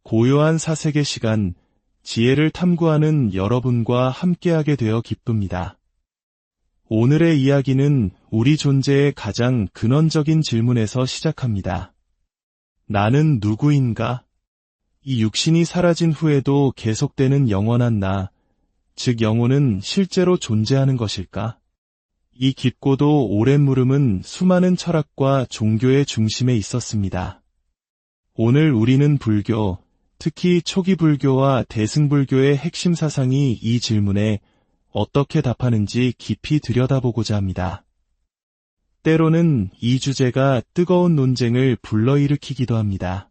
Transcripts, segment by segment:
고요한 사색의 시간, 지혜를 탐구하는 여러분과 함께하게 되어 기쁩니다. 오늘의 이야기는 우리 존재의 가장 근원적인 질문에서 시작합니다. 나는 누구인가? 이 육신이 사라진 후에도 계속되는 영원한 나, 즉 영혼은 실제로 존재하는 것일까? 이 깊고도 오랜 물음은 수많은 철학과 종교의 중심에 있었습니다. 오늘 우리는 불교, 특히 초기 불교와 대승불교의 핵심 사상이 이 질문에 어떻게 답하는지 깊이 들여다보고자 합니다. 때로는 이 주제가 뜨거운 논쟁을 불러일으키기도 합니다.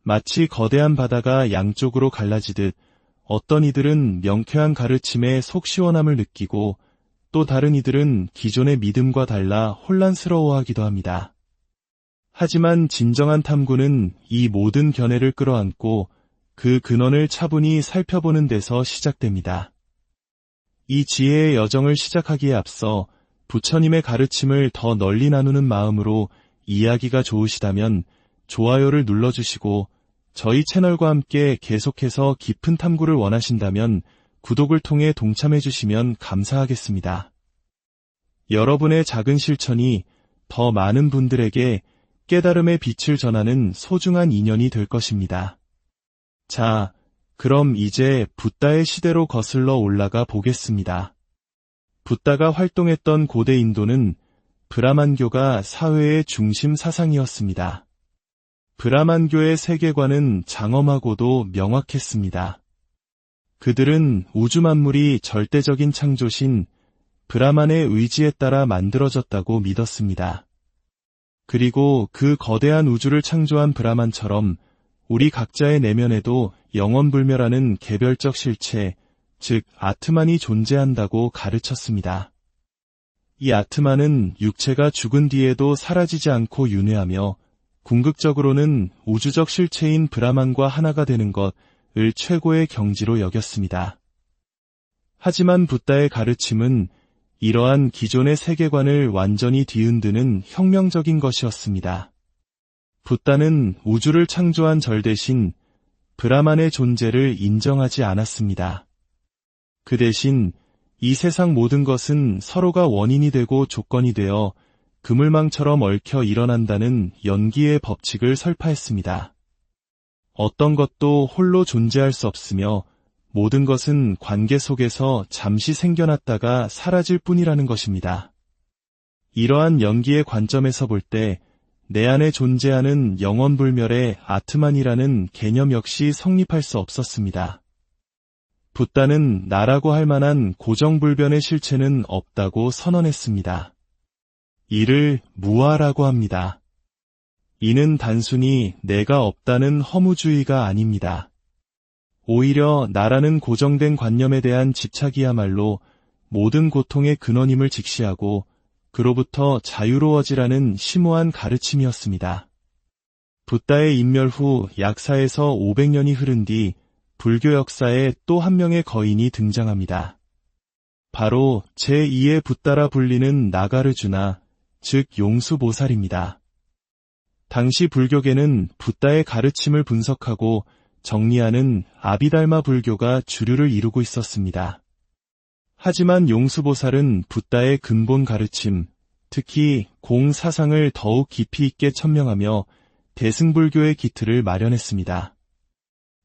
마치 거대한 바다가 양쪽으로 갈라지듯 어떤 이들은 명쾌한 가르침에 속 시원함을 느끼고 또 다른 이들은 기존의 믿음과 달라 혼란스러워하기도 합니다. 하지만 진정한 탐구는 이 모든 견해를 끌어안고 그 근원을 차분히 살펴보는 데서 시작됩니다. 이 지혜의 여정을 시작하기에 앞서 부처님의 가르침을 더 널리 나누는 마음으로 이야기가 좋으시다면 좋아요를 눌러주시고 저희 채널과 함께 계속해서 깊은 탐구를 원하신다면 구독을 통해 동참해주시면 감사하겠습니다. 여러분의 작은 실천이 더 많은 분들에게 깨달음의 빛을 전하는 소중한 인연이 될 것입니다. 자, 그럼 이제 붓다의 시대로 거슬러 올라가 보겠습니다. 붓다가 활동했던 고대 인도는 브라만교가 사회의 중심 사상이었습니다. 브라만교의 세계관은 장엄하고도 명확했습니다. 그들은 우주 만물이 절대적인 창조신 브라만의 의지에 따라 만들어졌다고 믿었습니다. 그리고 그 거대한 우주를 창조한 브라만처럼 우리 각자의 내면에도 영원불멸하는 개별적 실체, 즉 아트만이 존재한다고 가르쳤습니다. 이 아트만은 육체가 죽은 뒤에도 사라지지 않고 윤회하며 궁극적으로는 우주적 실체인 브라만과 하나가 되는 것을 최고의 경지로 여겼습니다. 하지만 붓다의 가르침은 이러한 기존의 세계관을 완전히 뒤흔드는 혁명적인 것이었습니다. 붓다는 우주를 창조한 절 대신 브라만의 존재를 인정하지 않았습니다. 그 대신 이 세상 모든 것은 서로가 원인이 되고 조건이 되어 그물망처럼 얽혀 일어난다는 연기의 법칙을 설파했습니다. 어떤 것도 홀로 존재할 수 없으며 모든 것은 관계 속에서 잠시 생겨났다가 사라질 뿐이라는 것입니다. 이러한 연기의 관점에서 볼 때 내 안에 존재하는 영원불멸의 아트만이라는 개념 역시 성립할 수 없었습니다. 붓다는 나라고 할 만한 고정불변의 실체는 없다고 선언했습니다. 이를 무아라고 합니다. 이는 단순히 내가 없다는 허무주의가 아닙니다. 오히려 나라는 고정된 관념에 대한 집착이야말로 모든 고통의 근원임을 직시하고 그로부터 자유로워지라는 심오한 가르침이었습니다. 붓다의 인멸 후 약 4에서 500년이 흐른 뒤 불교 역사에 또 한 명의 거인이 등장합니다. 바로 제2의 붓다라 불리는 나가르주나, 즉 용수보살입니다. 당시 불교계는 붓다의 가르침을 분석하고 정리하는 아비달마 불교가 주류를 이루고 있었습니다. 하지만 용수보살은 붓다의 근본 가르침, 특히 공사상을 더욱 깊이 있게 천명하며 대승불교의 기틀을 마련했습니다.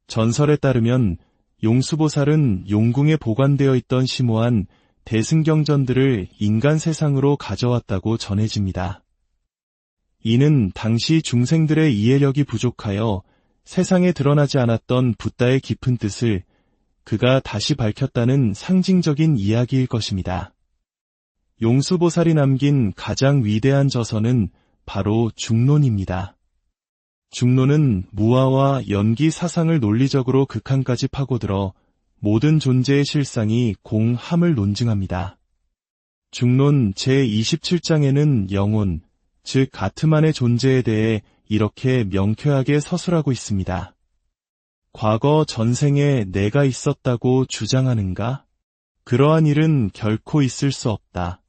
전설에 따르면 용수보살은 용궁에 보관되어 있던 심오한 대승경전들을 인간 세상으로 가져왔다고 전해집니다. 이는 당시 중생들의 이해력이 부족하여 세상에 드러나지 않았던 붓다의 깊은 뜻을 그가 다시 밝혔다는 상징적인 이야기일 것입니다. 용수보살이 남긴 가장 위대한 저서는 바로 중론입니다. 중론은 무아와 연기 사상을 논리적으로 극한까지 파고들어 모든 존재의 실상이 공함을 논증합니다. 중론 제27장에는 영혼, 즉 아트만의 존재에 대해 이렇게 명쾌하게 서술하고 있습니다. 과거 전생에 내가 있었다고 주장하는가? 그러한 일은 결코 있을 수 없다.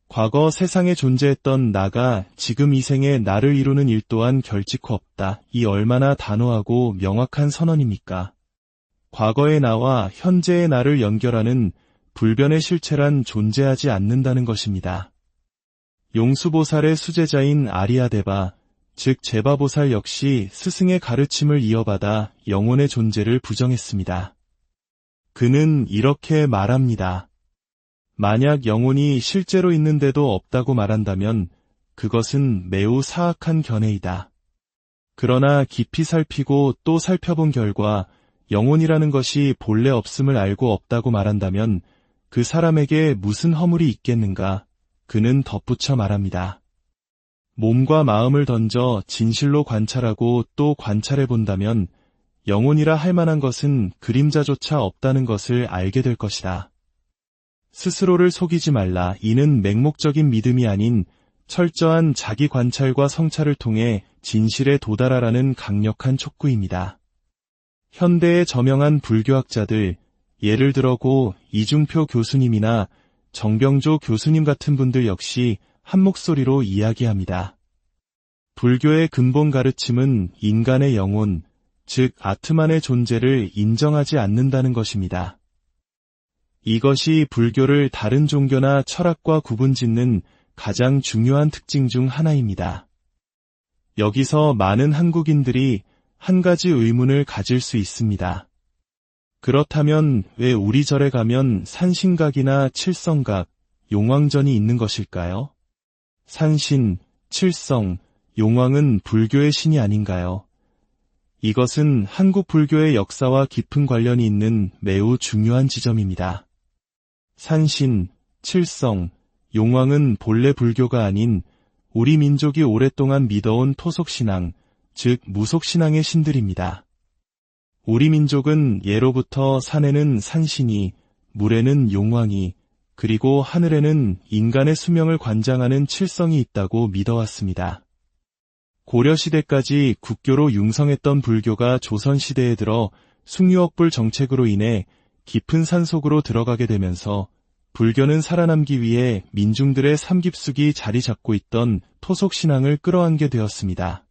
과거 세상에 존재했던 나가 지금 이 생에 나를 이루는 일 또한 결직코 없다. 이 얼마나 단호하고 명확한 선언입니까? 과거의 나와 현재의 나를 연결하는 불변의 실체란 존재하지 않는다는 것입니다. 용수보살의 수제자인 아리아데바, 즉 제바보살 역시 스승의 가르침을 이어받아 영혼의 존재를 부정했습니다. 그는 이렇게 말합니다. 만약 영혼이 실제로 있는데도 없다고 말한다면 그것은 매우 사악한 견해이다. 그러나 깊이 살피고 또 살펴본 결과 영혼이라는 것이 본래 없음을 알고 없다고 말한다면 그 사람에게 무슨 허물이 있겠는가? 그는 덧붙여 말합니다. 몸과 마음을 던져 진실로 관찰하고 또 관찰해 본다면 영혼이라 할 만한 것은 그림자조차 없다는 것을 알게 될 것이다. 스스로를 속이지 말라. 이는 맹목적인 믿음이 아닌 철저한 자기 관찰과 성찰을 통해 진실에 도달하라는 강력한 촉구입니다. 현대의 저명한 불교학자들, 예를 들어고 이중표 교수님이나 정병조 교수님 같은 분들 역시 한 목소리로 이야기합니다. 불교의 근본 가르침은 인간의 영혼, 즉 아트만의 존재를 인정하지 않는다는 것입니다. 이것이 불교를 다른 종교나 철학과 구분짓는 가장 중요한 특징 중 하나입니다. 여기서 많은 한국인들이 한 가지 의문을 가질 수 있습니다. 그렇다면 왜 우리 절에 가면 산신각이나 칠성각, 용왕전이 있는 것일까요? 산신, 칠성, 용왕은 불교의 신이 아닌가요? 이것은 한국 불교의 역사와 깊은 관련이 있는 매우 중요한 지점입니다. 산신, 칠성, 용왕은 본래 불교가 아닌 우리 민족이 오랫동안 믿어온 토속신앙, 즉 무속신앙의 신들입니다. 우리 민족은 예로부터 산에는 산신이, 물에는 용왕이, 그리고 하늘에는 인간의 수명을 관장하는 칠성이 있다고 믿어왔습니다. 고려시대까지 국교로 융성했던 불교가 조선시대에 들어 숭유억불 정책으로 인해 깊은 산속으로 들어가게 되면서 불교는 살아남기 위해 민중들의 삶깊숙이 자리 잡고 있던 토속신앙을 끌어안게 되었습니다.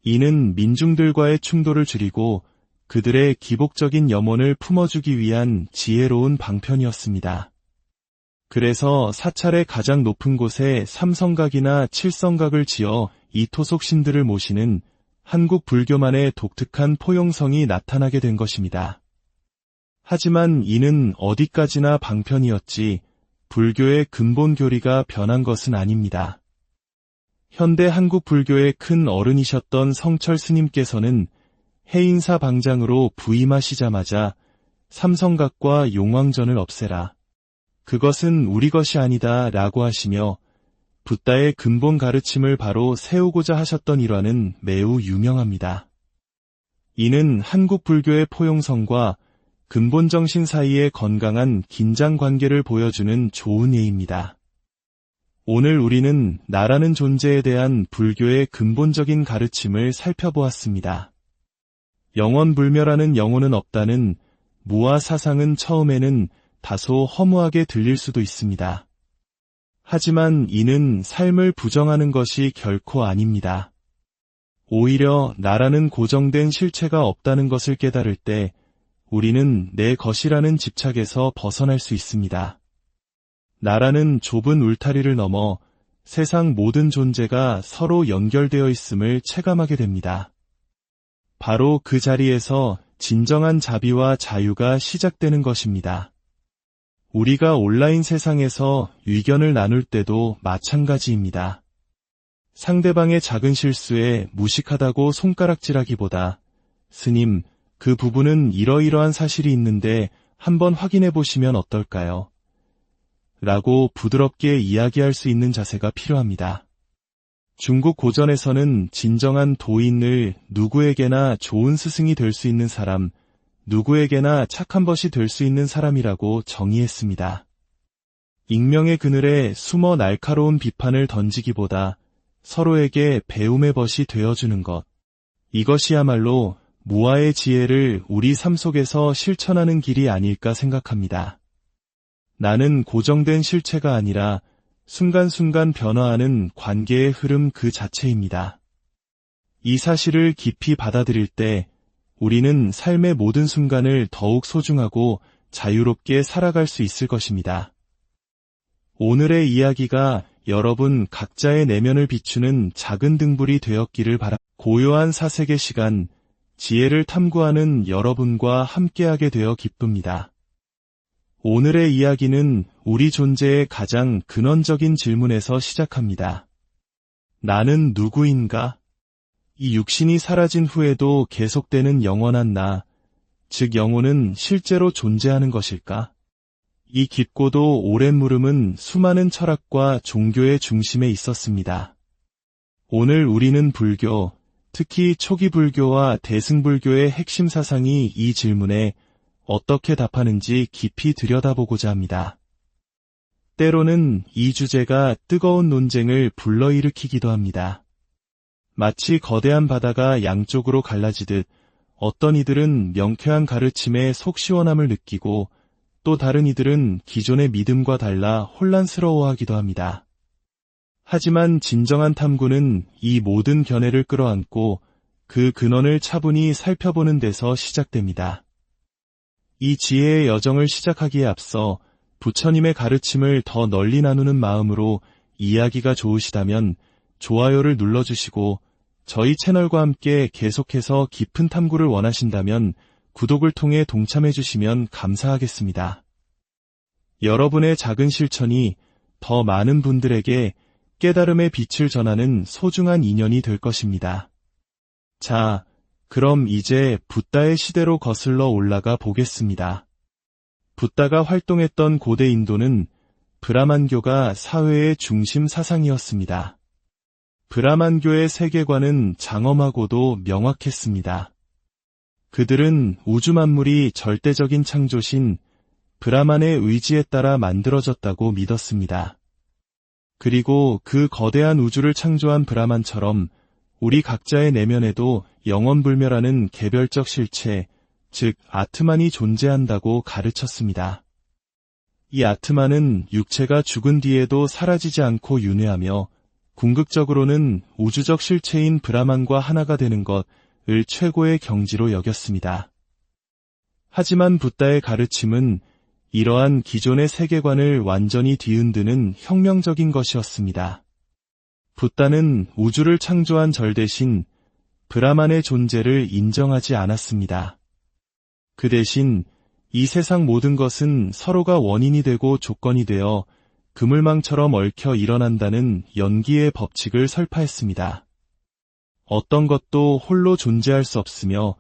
이는 민중들과의 충돌을 줄이고 그들의 기복적인 염원을 품어주기 위한 지혜로운 방편이었습니다. 그래서 사찰의 가장 높은 곳에 삼성각이나 칠성각을 지어 이 토속신들을 모시는 한국 불교만의 독특한 포용성이 나타나게 된 것입니다. 하지만 이는 어디까지나 방편이었지 불교의 근본 교리가 변한 것은 아닙니다. 현대 한국 불교의 큰 어른이셨던 성철 스님께서는 해인사 방장으로 부임하시자마자 삼성각과 용왕전을 없애라. 그것은 우리 것이 아니다 라고 하시며 붓다의 근본 가르침을 바로 세우고자 하셨던 일화는 매우 유명합니다. 이는 한국 불교의 포용성과 근본 정신 사이의 건강한 긴장 관계를 보여주는 좋은 예입니다. 오늘 우리는 나라는 존재에 대한 불교의 근본적인 가르침을 살펴보았습니다. 영원불멸하는 영혼은 없다는 무아 사상은 처음에는 다소 허무하게 들릴 수도 있습니다. 하지만 이는 삶을 부정하는 것이 결코 아닙니다. 오히려 나라는 고정된 실체가 없다는 것을 깨달을 때 우리는 내 것이라는 집착에서 벗어날 수 있습니다. 나라는 좁은 울타리를 넘어 세상 모든 존재가 서로 연결되어 있음을 체감하게 됩니다. 바로 그 자리에서 진정한 자비와 자유가 시작되는 것입니다. 우리가 온라인 세상에서 의견을 나눌 때도 마찬가지입니다. 상대방의 작은 실수에 무식하다고 손가락질하기보다 스님, 그 부분은 이러이러한 사실이 있는데 한번 확인해 보시면 어떨까요? 라고 부드럽게 이야기할 수 있는 자세가 필요합니다. 중국 고전에서는 진정한 도인을 누구에게나 좋은 스승이 될 수 있는 사람, 누구에게나 착한 벗이 될 수 있는 사람이라고 정의했습니다. 익명의 그늘에 숨어 날카로운 비판을 던지기보다 서로에게 배움의 벗이 되어주는 것, 이것이야말로 무아의 지혜를 우리 삶 속에서 실천하는 길이 아닐까 생각합니다. 나는 고정된 실체가 아니라 순간순간 변화하는 관계의 흐름 그 자체입니다. 이 사실을 깊이 받아들일 때 우리는 삶의 모든 순간을 더욱 소중하고 자유롭게 살아갈 수 있을 것입니다. 오늘의 이야기가 여러분 각자의 내면을 비추는 작은 등불이 되었기를 바랍니다. 고요한 사색의 시간, 지혜를 탐구하는 여러분과 함께하게 되어 기쁩니다. 오늘의 이야기는 우리 존재의 가장 근원적인 질문에서 시작합니다. 나는 누구인가? 이 육신이 사라진 후에도 계속되는 영원한 나, 즉 영혼은 실제로 존재하는 것일까? 이 깊고도 오랜 물음은 수많은 철학과 종교의 중심에 있었습니다. 오늘 우리는 불교, 특히 초기 불교와 대승불교의 핵심 사상이 이 질문에 어떻게 답하는지 깊이 들여다보고자 합니다. 때로는 이 주제가 뜨거운 논쟁을 불러일으키기도 합니다. 마치 거대한 바다가 양쪽으로 갈라지듯 어떤 이들은 명쾌한 가르침에 속 시원함을 느끼고 또 다른 이들은 기존의 믿음과 달라 혼란스러워하기도 합니다. 하지만 진정한 탐구는 이 모든 견해를 끌어안고 그 근원을 차분히 살펴보는 데서 시작됩니다. 이 지혜의 여정을 시작하기에 앞서 부처님의 가르침을 더 널리 나누는 마음으로 이야기가 좋으시다면 좋아요를 눌러주시고 저희 채널과 함께 계속해서 깊은 탐구를 원하신다면 구독을 통해 동참해주시면 감사하겠습니다. 여러분의 작은 실천이 더 많은 분들에게 깨달음의 빛을 전하는 소중한 인연이 될 것입니다. 자, 그럼 이제 붓다의 시대로 거슬러 올라가 보겠습니다. 붓다가 활동했던 고대 인도는 브라만교가 사회의 중심 사상이었습니다. 브라만교의 세계관은 장엄하고도 명확했습니다. 그들은 우주 만물이 절대적인 창조신 브라만의 의지에 따라 만들어졌다고 믿었습니다. 그리고 그 거대한 우주를 창조한 브라만처럼 우리 각자의 내면에도 영원불멸하는 개별적 실체, 즉 아트만이 존재한다고 가르쳤습니다. 이 아트만은 육체가 죽은 뒤에도 사라지지 않고 윤회하며 궁극적으로는 우주적 실체인 브라만과 하나가 되는 것을 최고의 경지로 여겼습니다. 하지만 붓다의 가르침은 이러한 기존의 세계관을 완전히 뒤흔드는 혁명적인 것이었습니다. 붓다는 우주를 창조한 절 대신 브라만의 존재를 인정하지 않았습니다. 그 대신 이 세상 모든 것은 서로가 원인이 되고 조건이 되어 그물망처럼 얽혀 일어난다는 연기의 법칙을 설파했습니다. 어떤 것도 홀로 존재할 수 없으며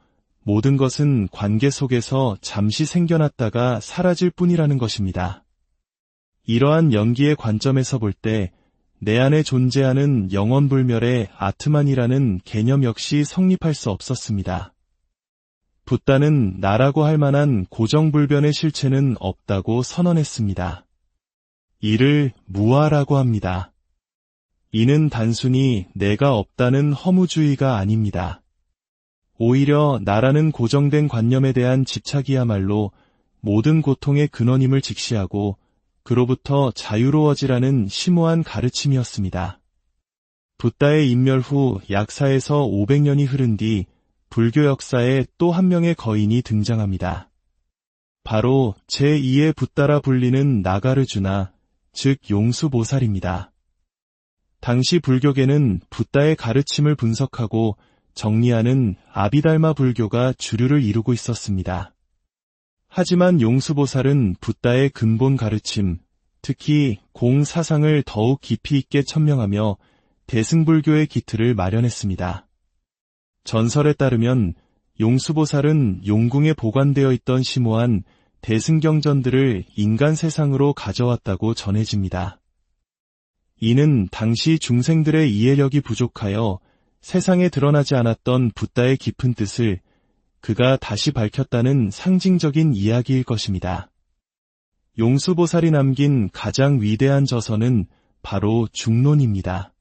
모든 것은 관계 속에서 잠시 생겨났다가 사라질 뿐이라는 것입니다. 이러한 연기의 관점에서 볼 때 내 안에 존재하는 영원불멸의 아트만이라는 개념 역시 성립할 수 없었습니다. 붓다는 나라고 할 만한 고정불변의 실체는 없다고 선언했습니다. 이를 무아라고 합니다. 이는 단순히 내가 없다는 허무주의가 아닙니다. 오히려 나라는 고정된 관념에 대한 집착이야말로 모든 고통의 근원임을 직시하고 그로부터 자유로워지라는 심오한 가르침이었습니다. 붓다의 인멸 후 약 4에서 500년이 흐른 뒤 불교 역사에 또 한 명의 거인이 등장합니다. 바로 제2의 붓다라 불리는 나가르주나, 즉 용수보살입니다. 당시 불교계는 붓다의 가르침을 분석하고 정리하는 아비달마 불교가 주류를 이루고 있었습니다. 하지만 용수보살은 붓다의 근본 가르침, 특히 공사상을 더욱 깊이 있게 천명하며 대승불교의 기틀을 마련했습니다. 전설에 따르면 용수보살은 용궁에 보관되어 있던 심오한 대승경전들을 인간 세상으로 가져왔다고 전해집니다. 이는 당시 중생들의 이해력이 부족하여 세상에 드러나지 않았던 붓다의 깊은 뜻을 그가 다시 밝혔다는 상징적인 이야기일 것입니다. 용수보살이 남긴 가장 위대한 저서는 바로 중론입니다.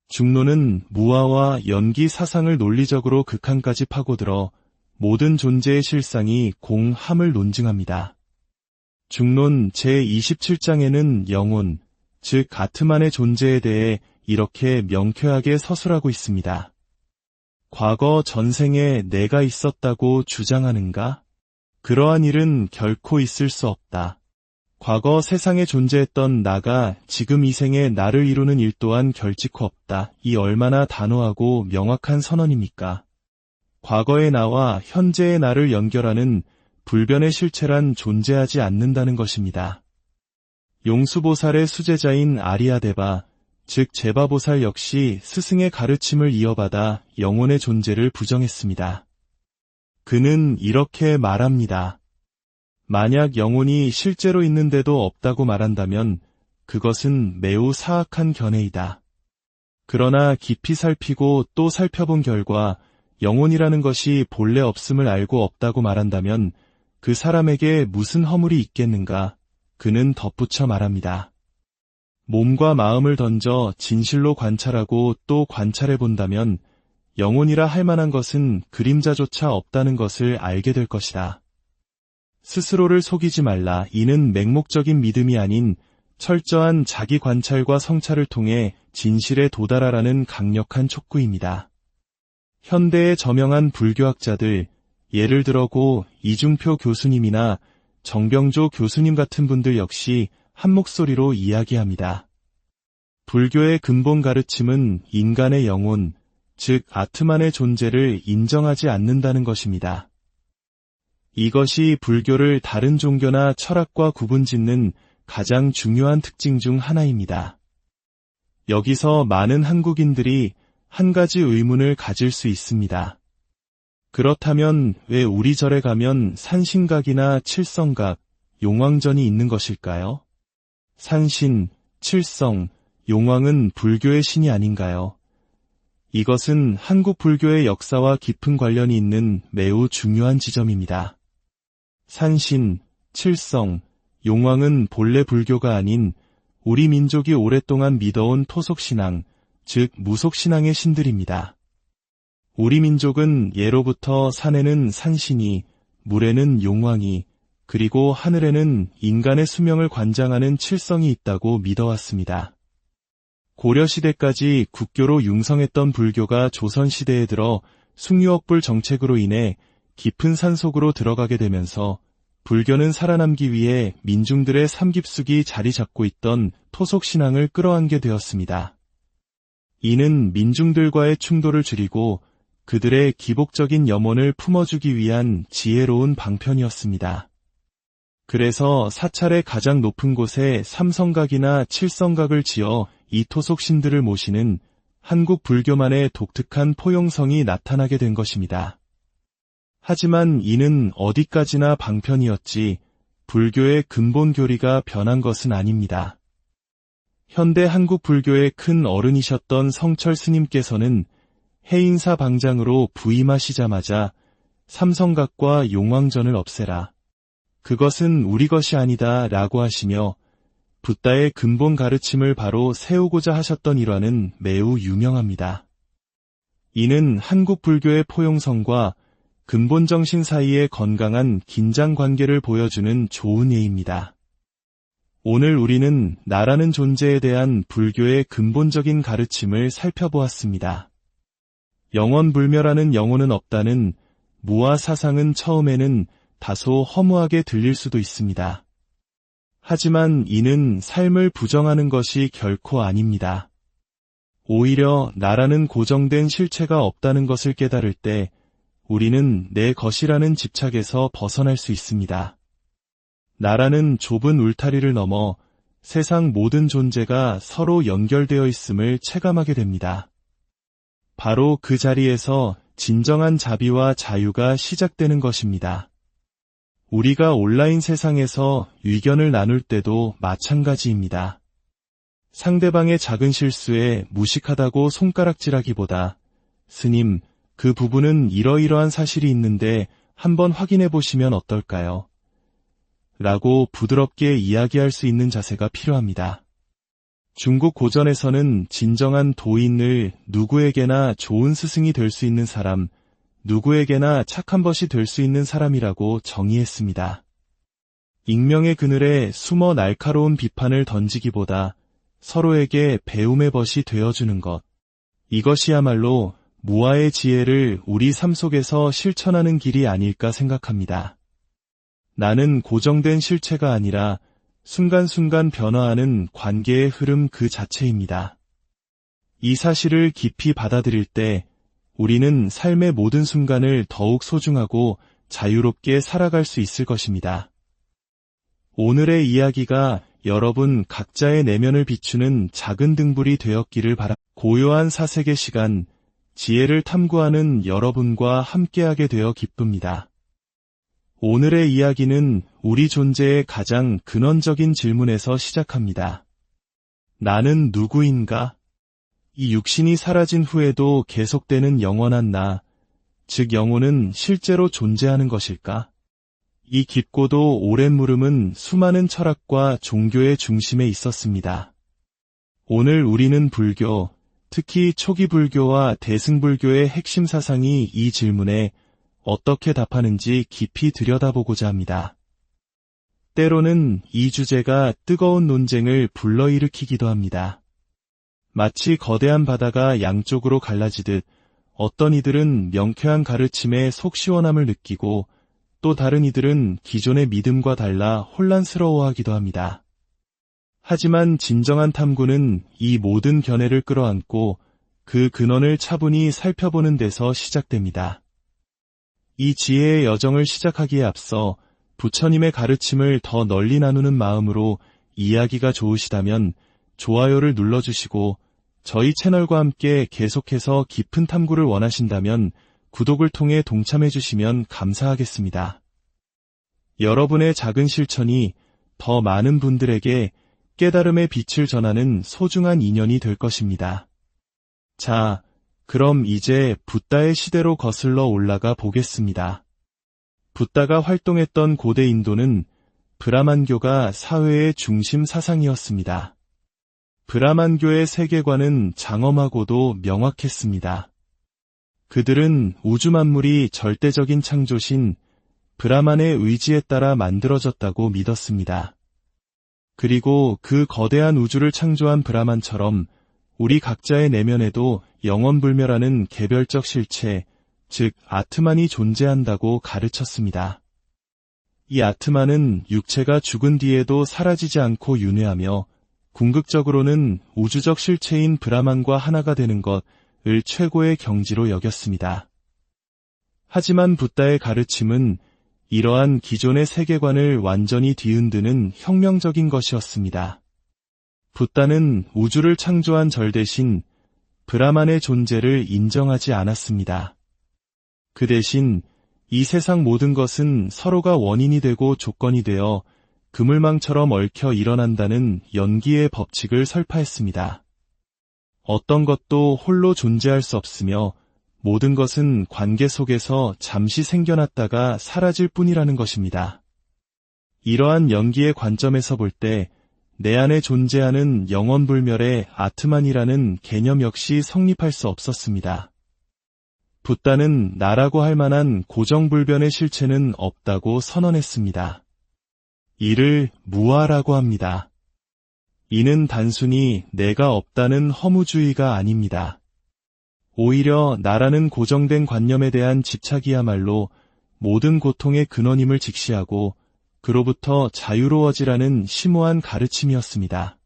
중론은 무아와 연기 사상을 논리적으로 극한까지 파고들어 모든 존재의 실상이 공함을 논증합니다. 중론 제27장에는 영혼, 즉 아트만의 존재에 대해 이렇게 명쾌하게 서술하고 있습니다. 과거 전생에 내가 있었다고 주장하는가? 그러한 일은 결코 있을 수 없다. 과거 세상에 존재했던 나가 지금 이 생에 나를 이루는 일 또한 결직코 없다. 이 얼마나 단호하고 명확한 선언입니까? 과거의 나와 현재의 나를 연결하는 불변의 실체란 존재하지 않는다는 것입니다. 용수보살의 수제자인 아리아데바, 즉 제바보살 역시 스승의 가르침을 이어받아 영혼의 존재를 부정했습니다. 그는 이렇게 말합니다. 만약 영혼이 실제로 있는데도 없다고 말한다면 그것은 매우 사악한 견해이다. 그러나 깊이 살피고 또 살펴본 결과 영혼이라는 것이 본래 없음을 알고 없다고 말한다면 그 사람에게 무슨 허물이 있겠는가? 그는 덧붙여 말합니다. 몸과 마음을 던져 진실로 관찰하고 또 관찰해 본다면 영혼이라 할 만한 것은 그림자조차 없다는 것을 알게 될 것이다. 스스로를 속이지 말라. 이는 맹목적인 믿음이 아닌 철저한 자기 관찰과 성찰을 통해 진실에 도달하라는 강력한 촉구입니다. 현대의 저명한 불교학자들, 예를 들어고 이중표 교수님이나 정병조 교수님 같은 분들 역시 한 목소리로 이야기합니다. 불교의 근본 가르침은 인간의 영혼, 즉 아트만의 존재를 인정하지 않는다는 것입니다. 이것이 불교를 다른 종교나 철학과 구분짓는 가장 중요한 특징 중 하나입니다. 여기서 많은 한국인들이 한 가지 의문을 가질 수 있습니다. 그렇다면 왜 우리 절에 가면 산신각이나 칠성각, 용왕전이 있는 것일까요? 산신, 칠성, 용왕은 불교의 신이 아닌가요? 이것은 한국 불교의 역사와 깊은 관련이 있는 매우 중요한 지점입니다. 산신, 칠성, 용왕은 본래 불교가 아닌 우리 민족이 오랫동안 믿어온 토속신앙, 즉 무속신앙의 신들입니다. 우리 민족은 예로부터 산에는 산신이, 물에는 용왕이, 그리고 하늘에는 인간의 수명을 관장하는 칠성이 있다고 믿어왔습니다. 고려시대까지 국교로 융성했던 불교가 조선시대에 들어 숭유억불 정책으로 인해 깊은 산속으로 들어가게 되면서 불교는 살아남기 위해 민중들의 삶깊숙이 자리 잡고 있던 토속신앙을 끌어안게 되었습니다. 이는 민중들과의 충돌을 줄이고 그들의 기복적인 염원을 품어주기 위한 지혜로운 방편이었습니다. 그래서 사찰의 가장 높은 곳에 삼성각이나 칠성각을 지어 이 토속신들을 모시는 한국 불교만의 독특한 포용성이 나타나게 된 것입니다. 하지만 이는 어디까지나 방편이었지 불교의 근본 교리가 변한 것은 아닙니다. 현대 한국 불교의 큰 어른이셨던 성철 스님께서는 해인사 방장으로 부임하시자마자 삼성각과 용왕전을 없애라. 그것은 우리 것이 아니다 라고 하시며 붓다의 근본 가르침을 바로 세우고자 하셨던 일화는 매우 유명합니다. 이는 한국 불교의 포용성과 근본 정신 사이의 건강한 긴장 관계를 보여주는 좋은 예입니다. 오늘 우리는 나라는 존재에 대한 불교의 근본적인 가르침을 살펴보았습니다. 영원불멸하는 영혼은 없다는 무아 사상은 처음에는 다소 허무하게 들릴 수도 있습니다. 하지만 이는 삶을 부정하는 것이 결코 아닙니다. 오히려 나라는 고정된 실체가 없다는 것을 깨달을 때 우리는 내 것이라는 집착에서 벗어날 수 있습니다. 나라는 좁은 울타리를 넘어 세상 모든 존재가 서로 연결되어 있음을 체감하게 됩니다. 바로 그 자리에서 진정한 자비와 자유가 시작되는 것입니다. 우리가 온라인 세상에서 의견을 나눌 때도 마찬가지입니다. 상대방의 작은 실수에 무식하다고 손가락질하기보다 스님, 그 부분은 이러이러한 사실이 있는데 한번 확인해 보시면 어떨까요? 라고 부드럽게 이야기할 수 있는 자세가 필요합니다. 중국 고전에서는 진정한 도인을 누구에게나 좋은 스승이 될 수 있는 사람, 누구에게나 착한 벗이 될 수 있는 사람이라고 정의했습니다. 익명의 그늘에 숨어 날카로운 비판을 던지기보다 서로에게 배움의 벗이 되어주는 것. 이것이야말로 무아의 지혜를 우리 삶 속에서 실천하는 길이 아닐까 생각합니다. 나는 고정된 실체가 아니라 순간순간 변화하는 관계의 흐름 그 자체입니다. 이 사실을 깊이 받아들일 때 우리는 삶의 모든 순간을 더욱 소중하고 자유롭게 살아갈 수 있을 것입니다. 오늘의 이야기가 여러분 각자의 내면을 비추는 작은 등불이 되었기를 바랍니다. 고요한 사색의 시간, 지혜를 탐구하는 여러분과 함께하게 되어 기쁩니다. 오늘의 이야기는 우리 존재의 가장 근원적인 질문에서 시작합니다. 나는 누구인가? 이 육신이 사라진 후에도 계속되는 영원한 나, 즉 영혼은 실제로 존재하는 것일까? 이 깊고도 오랜 물음은 수많은 철학과 종교의 중심에 있었습니다. 오늘 우리는 불교, 특히 초기 불교와 대승불교의 핵심 사상이 이 질문에 어떻게 답하는지 깊이 들여다보고자 합니다. 때로는 이 주제가 뜨거운 논쟁을 불러일으키기도 합니다. 마치 거대한 바다가 양쪽으로 갈라지듯 어떤 이들은 명쾌한 가르침에 속 시원함을 느끼고 또 다른 이들은 기존의 믿음과 달라 혼란스러워하기도 합니다. 하지만 진정한 탐구는 이 모든 견해를 끌어안고 그 근원을 차분히 살펴보는 데서 시작됩니다. 이 지혜의 여정을 시작하기에 앞서 부처님의 가르침을 더 널리 나누는 마음으로 이야기가 좋으시다면 좋아요를 눌러주시고 저희 채널과 함께 계속해서 깊은 탐구를 원하신다면 구독을 통해 동참해주시면 감사하겠습니다. 여러분의 작은 실천이 더 많은 분들에게 깨달음의 빛을 전하는 소중한 인연이 될 것입니다. 자, 그럼 이제 붓다의 시대로 거슬러 올라가 보겠습니다. 붓다가 활동했던 고대 인도는 브라만교가 사회의 중심 사상이었습니다. 브라만교의 세계관은 장엄하고도 명확했습니다. 그들은 우주 만물이 절대적인 창조신 브라만의 의지에 따라 만들어졌다고 믿었습니다. 그리고 그 거대한 우주를 창조한 브라만처럼 우리 각자의 내면에도 영원불멸하는 개별적 실체, 즉 아트만이 존재한다고 가르쳤습니다. 이 아트만은 육체가 죽은 뒤에도 사라지지 않고 윤회하며 궁극적으로는 우주적 실체인 브라만과 하나가 되는 것을 최고의 경지로 여겼습니다. 하지만 붓다의 가르침은 이러한 기존의 세계관을 완전히 뒤흔드는 혁명적인 것이었습니다. 붓다는 우주를 창조한 절 대신 브라만의 존재를 인정하지 않았습니다. 그 대신 이 세상 모든 것은 서로가 원인이 되고 조건이 되어 그물망처럼 얽혀 일어난다는 연기의 법칙을 설파했습니다. 어떤 것도 홀로 존재할 수 없으며 모든 것은 관계 속에서 잠시 생겨났다가 사라질 뿐이라는 것입니다. 이러한 연기의 관점에서 볼 때 내 안에 존재하는 영원불멸의 아트만이라는 개념 역시 성립할 수 없었습니다. 붓다는 나라고 할 만한 고정불변의 실체는 없다고 선언했습니다. 이를 무아라고 합니다. 이는 단순히 내가 없다는 허무주의가 아닙니다. 오히려 나라는 고정된 관념에 대한 집착이야말로 모든 고통의 근원임을 직시하고 그로부터 자유로워지라는 심오한 가르침이었습니다.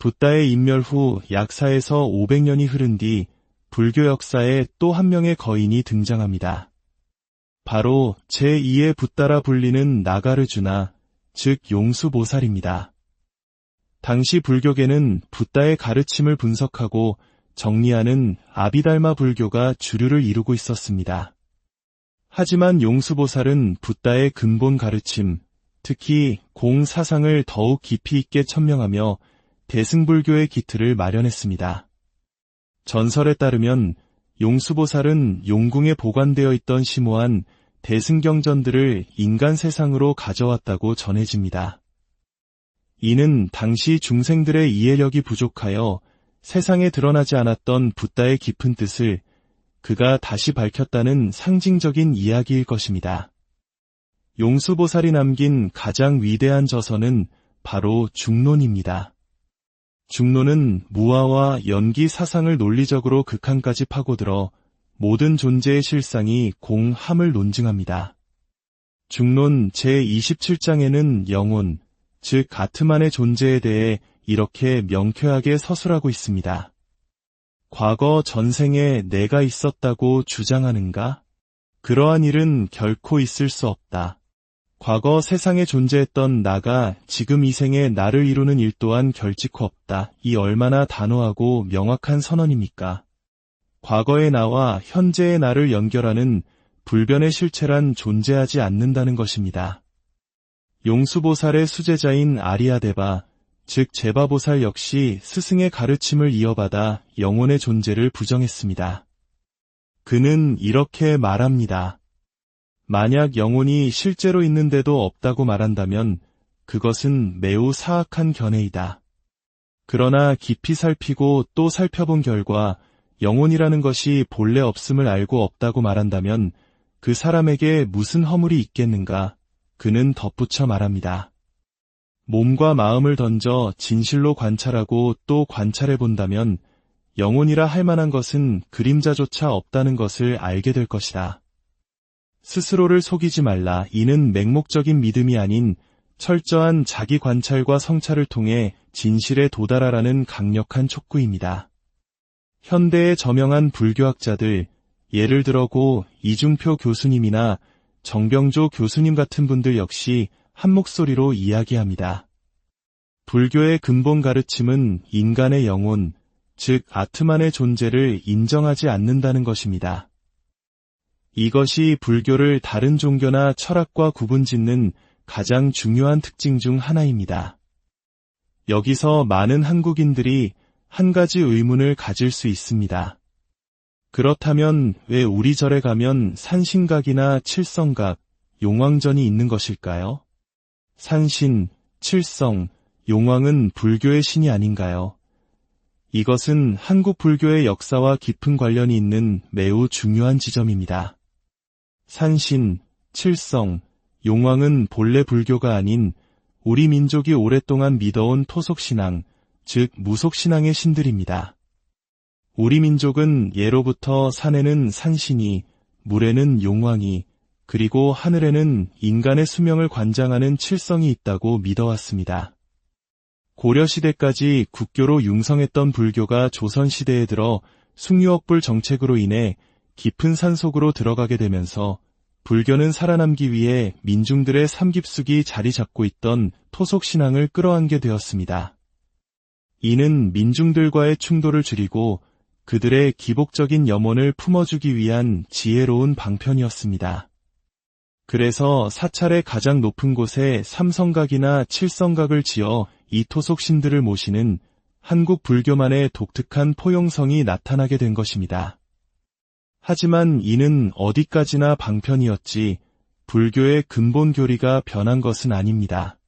붓다의 인멸 후 약 4에서 500년이 흐른 뒤 불교 역사에 또 한 명의 거인이 등장합니다. 바로 제2의 붓다라 불리는 나가르주나, 즉 용수보살입니다. 당시 불교계는 붓다의 가르침을 분석하고 정리하는 아비달마 불교가 주류를 이루고 있었습니다. 하지만 용수보살은 붓다의 근본 가르침, 특히 공사상을 더욱 깊이 있게 천명하며 대승불교의 기틀을 마련했습니다. 전설에 따르면 용수보살은 용궁에 보관되어 있던 심오한 대승경전들을 인간 세상으로 가져왔다고 전해집니다. 이는 당시 중생들의 이해력이 부족하여 세상에 드러나지 않았던 붓다의 깊은 뜻을 그가 다시 밝혔다는 상징적인 이야기일 것입니다. 용수보살이 남긴 가장 위대한 저서는 바로 중론입니다. 중론은 무아와 연기 사상을 논리적으로 극한까지 파고들어 모든 존재의 실상이 공함을 논증합니다. 중론 제27장에는 영혼, 즉 아트만의 존재에 대해 이렇게 명쾌하게 서술하고 있습니다. 과거 전생에 내가 있었다고 주장하는가? 그러한 일은 결코 있을 수 없다. 과거 세상에 존재했던 나가 지금 이 생에 나를 이루는 일 또한 결직코 없다. 이 얼마나 단호하고 명확한 선언입니까? 과거의 나와 현재의 나를 연결하는 불변의 실체란 존재하지 않는다는 것입니다. 용수보살의 수제자인 아리아데바, 즉 제바보살 역시 스승의 가르침을 이어받아 영혼의 존재를 부정했습니다. 그는 이렇게 말합니다. 만약 영혼이 실제로 있는데도 없다고 말한다면 그것은 매우 사악한 견해이다. 그러나 깊이 살피고 또 살펴본 결과 영혼이라는 것이 본래 없음을 알고 없다고 말한다면 그 사람에게 무슨 허물이 있겠는가? 그는 덧붙여 말합니다. 몸과 마음을 던져 진실로 관찰하고 또 관찰해 본다면 영혼이라 할 만한 것은 그림자조차 없다는 것을 알게 될 것이다. 스스로를 속이지 말라. 이는 맹목적인 믿음이 아닌 철저한 자기 관찰과 성찰을 통해 진실에 도달하라는 강력한 촉구입니다. 현대의 저명한 불교학자들, 예를 들어 고 이중표 교수님이나 정병조 교수님 같은 분들 역시 한 목소리로 이야기합니다. 불교의 근본 가르침은 인간의 영혼, 즉 아트만의 존재를 인정하지 않는다는 것입니다. 이것이 불교를 다른 종교나 철학과 구분짓는 가장 중요한 특징 중 하나입니다. 여기서 많은 한국인들이 한 가지 의문을 가질 수 있습니다. 그렇다면 왜 우리 절에 가면 산신각이나 칠성각, 용왕전이 있는 것일까요? 산신, 칠성, 용왕은 불교의 신이 아닌가요? 이것은 한국 불교의 역사와 깊은 관련이 있는 매우 중요한 지점입니다. 산신, 칠성, 용왕은 본래 불교가 아닌 우리 민족이 오랫동안 믿어온 토속신앙, 즉 무속신앙의 신들입니다. 우리 민족은 예로부터 산에는 산신이, 물에는 용왕이, 그리고 하늘에는 인간의 수명을 관장하는 칠성이 있다고 믿어왔습니다. 고려시대까지 국교로 융성했던 불교가 조선시대에 들어 숭유억불 정책으로 인해 깊은 산속으로 들어가게 되면서 불교는 살아남기 위해 민중들의 삼깁숙이 자리 잡고 있던 토속신앙을 끌어안게 되었습니다. 이는 민중들과의 충돌을 줄이고 그들의 기복적인 염원을 품어주기 위한 지혜로운 방편이었습니다. 그래서 사찰의 가장 높은 곳에 삼성각이나 칠성각을 지어 이 토속신들을 모시는 한국 불교만의 독특한 포용성이 나타나게 된 것입니다. 하지만 이는 어디까지나 방편이었지 불교의 근본 교리가 변한 것은 아닙니다.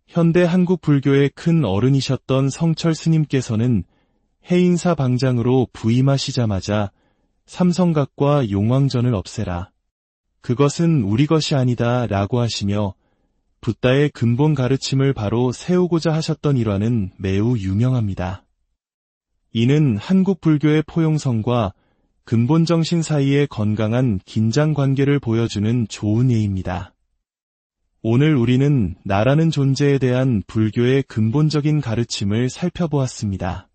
현대 한국 불교의 큰 어른이셨던 성철 스님께서는 해인사 방장으로 부임하시자마자 삼성각과 용왕전을 없애라. 그것은 우리 것이 아니다 라고 하시며 붓다의 근본 가르침을 바로 세우고자 하셨던 일화는 매우 유명합니다. 이는 한국 불교의 포용성과 근본 정신 사이의 건강한 긴장 관계를 보여주는 좋은 예입니다. 오늘 우리는 나라는 존재에 대한 불교의 근본적인 가르침을 살펴보았습니다.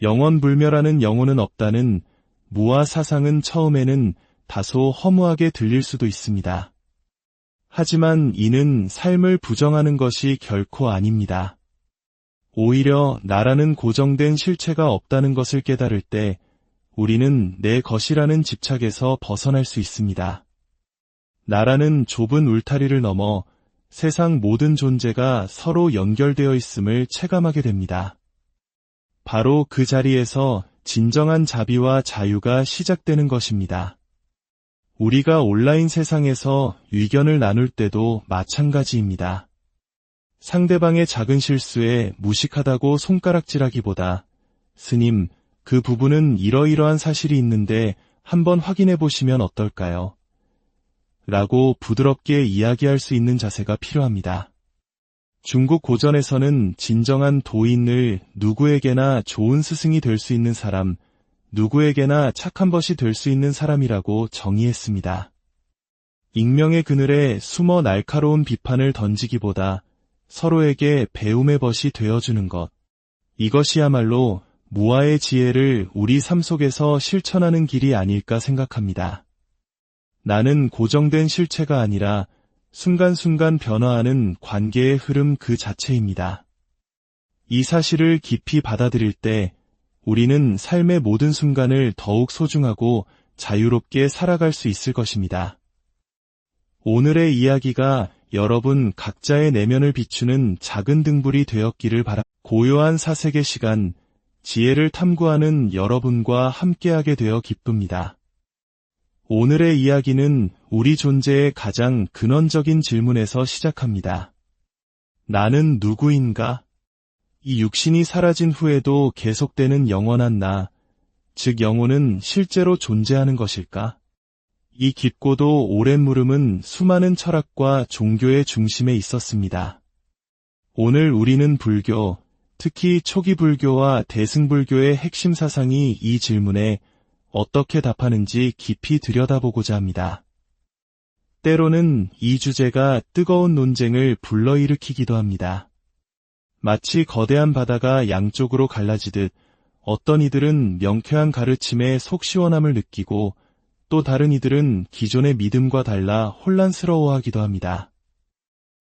영원불멸하는 영혼은 없다는 무아 사상은 처음에는 다소 허무하게 들릴 수도 있습니다. 하지만 이는 삶을 부정하는 것이 결코 아닙니다. 오히려 나라는 고정된 실체가 없다는 것을 깨달을 때 우리는 내 것이라는 집착에서 벗어날 수 있습니다. 나라는 좁은 울타리를 넘어 세상 모든 존재가 서로 연결되어 있음을 체감하게 됩니다. 바로 그 자리에서 진정한 자비와 자유가 시작되는 것입니다. 우리가 온라인 세상에서 의견을 나눌 때도 마찬가지입니다. 상대방의 작은 실수에 무식하다고 손가락질하기보다 스님, 그 부분은 이러이러한 사실이 있는데 한번 확인해 보시면 어떨까요? 라고 부드럽게 이야기할 수 있는 자세가 필요합니다. 중국 고전에서는 진정한 도인을 누구에게나 좋은 스승이 될 수 있는 사람, 누구에게나 착한 벗이 될 수 있는 사람이라고 정의했습니다. 익명의 그늘에 숨어 날카로운 비판을 던지기보다 서로에게 배움의 벗이 되어주는 것. 이것이야말로 무아의 지혜를 우리 삶 속에서 실천하는 길이 아닐까 생각합니다. 나는 고정된 실체가 아니라 순간순간 변화하는 관계의 흐름 그 자체입니다. 이 사실을 깊이 받아들일 때 우리는 삶의 모든 순간을 더욱 소중하고 자유롭게 살아갈 수 있을 것입니다. 오늘의 이야기가 여러분 각자의 내면을 비추는 작은 등불이 되었기를 바랍니다. 고요한 사색의 시간, 지혜를 탐구하는 여러분과 함께하게 되어 기쁩니다. 오늘의 이야기는 우리 존재의 가장 근원적인 질문에서 시작합니다. 나는 누구인가? 이 육신이 사라진 후에도 계속되는 영원한 나, 즉 영혼은 실제로 존재하는 것일까? 이 깊고도 오랜 물음은 수많은 철학과 종교의 중심에 있었습니다. 오늘 우리는 불교, 특히 초기 불교와 대승불교의 핵심 사상이 이 질문에 어떻게 답하는지 깊이 들여다보고자 합니다. 때로는 이 주제가 뜨거운 논쟁을 불러일으키기도 합니다. 마치 거대한 바다가 양쪽으로 갈라지듯 어떤 이들은 명쾌한 가르침에 속 시원함을 느끼고 또 다른 이들은 기존의 믿음과 달라 혼란스러워하기도 합니다.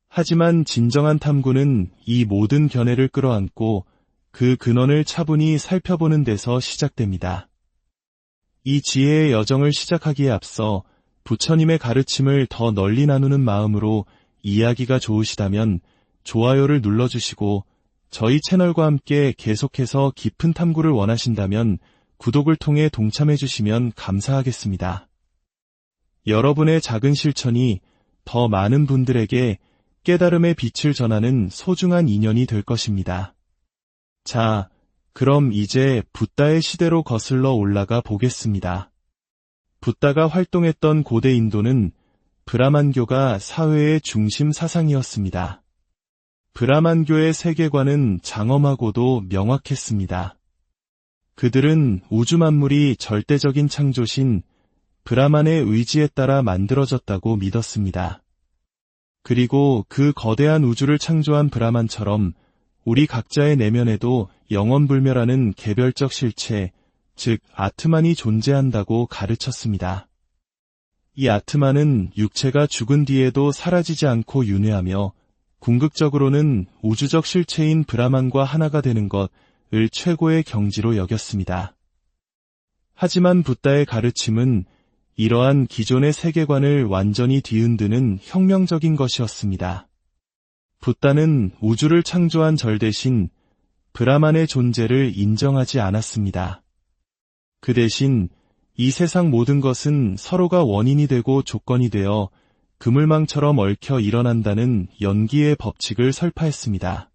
하지만 진정한 탐구는 이 모든 견해를 끌어안고 그 근원을 차분히 살펴보는 데서 시작됩니다. 이 지혜의 여정을 시작하기에 앞서 부처님의 가르침을 더 널리 나누는 마음으로 이야기가 좋으시다면 좋아요를 눌러주시고 저희 채널과 함께 계속해서 깊은 탐구를 원하신다면 구독을 통해 동참해주시면 감사하겠습니다. 여러분의 작은 실천이 더 많은 분들에게 깨달음의 빛을 전하는 소중한 인연이 될 것입니다. 자, 그럼 이제 붓다의 시대로 거슬러 올라가 보겠습니다. 붓다가 활동했던 고대 인도는 브라만교가 사회의 중심 사상이었습니다. 브라만교의 세계관은 장엄하고도 명확했습니다. 그들은 우주 만물이 절대적인 창조신 브라만의 의지에 따라 만들어졌다고 믿었습니다. 그리고 그 거대한 우주를 창조한 브라만처럼 우리 각자의 내면에도 영원불멸하는 개별적 실체, 즉 아트만이 존재한다고 가르쳤습니다. 이 아트만은 육체가 죽은 뒤에도 사라지지 않고 윤회하며 궁극적으로는 우주적 실체인 브라만과 하나가 되는 것을 최고의 경지로 여겼습니다. 하지만 붓다의 가르침은 이러한 기존의 세계관을 완전히 뒤흔드는 혁명적인 것이었습니다. 붓다는 우주를 창조한 절 대신 브라만의 존재를 인정하지 않았습니다. 그 대신 이 세상 모든 것은 서로가 원인이 되고 조건이 되어 그물망처럼 얽혀 일어난다는 연기의 법칙을 설파했습니다.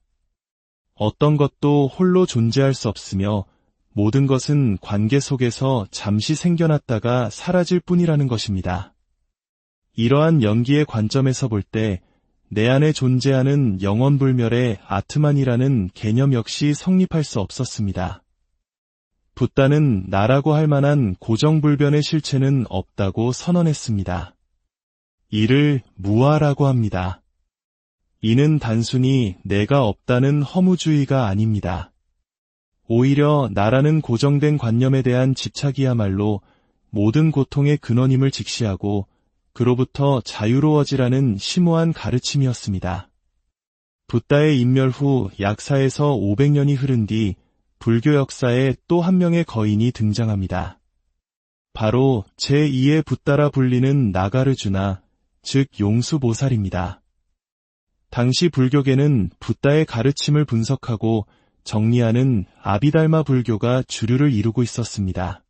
어떤 것도 홀로 존재할 수 없으며 모든 것은 관계 속에서 잠시 생겨났다가 사라질 뿐이라는 것입니다. 이러한 연기의 관점에서 볼 때 내 안에 존재하는 영원불멸의 아트만이라는 개념 역시 성립할 수 없었습니다. 붓다는 나라고 할 만한 고정불변의 실체는 없다고 선언했습니다. 이를 무아라고 합니다. 이는 단순히 내가 없다는 허무주의가 아닙니다. 오히려 나라는 고정된 관념에 대한 집착이야말로 모든 고통의 근원임을 직시하고 그로부터 자유로워지라는 심오한 가르침이었습니다. 붓다의 인멸 후 약 4에서 500년이 흐른 뒤 불교 역사에 또 한 명의 거인이 등장합니다. 바로 제2의 붓다라 불리는 나가르주나, 즉 용수보살입니다. 당시 불교계는 붓다의 가르침을 분석하고 정리하는 아비달마 불교가 주류를 이루고 있었습니다.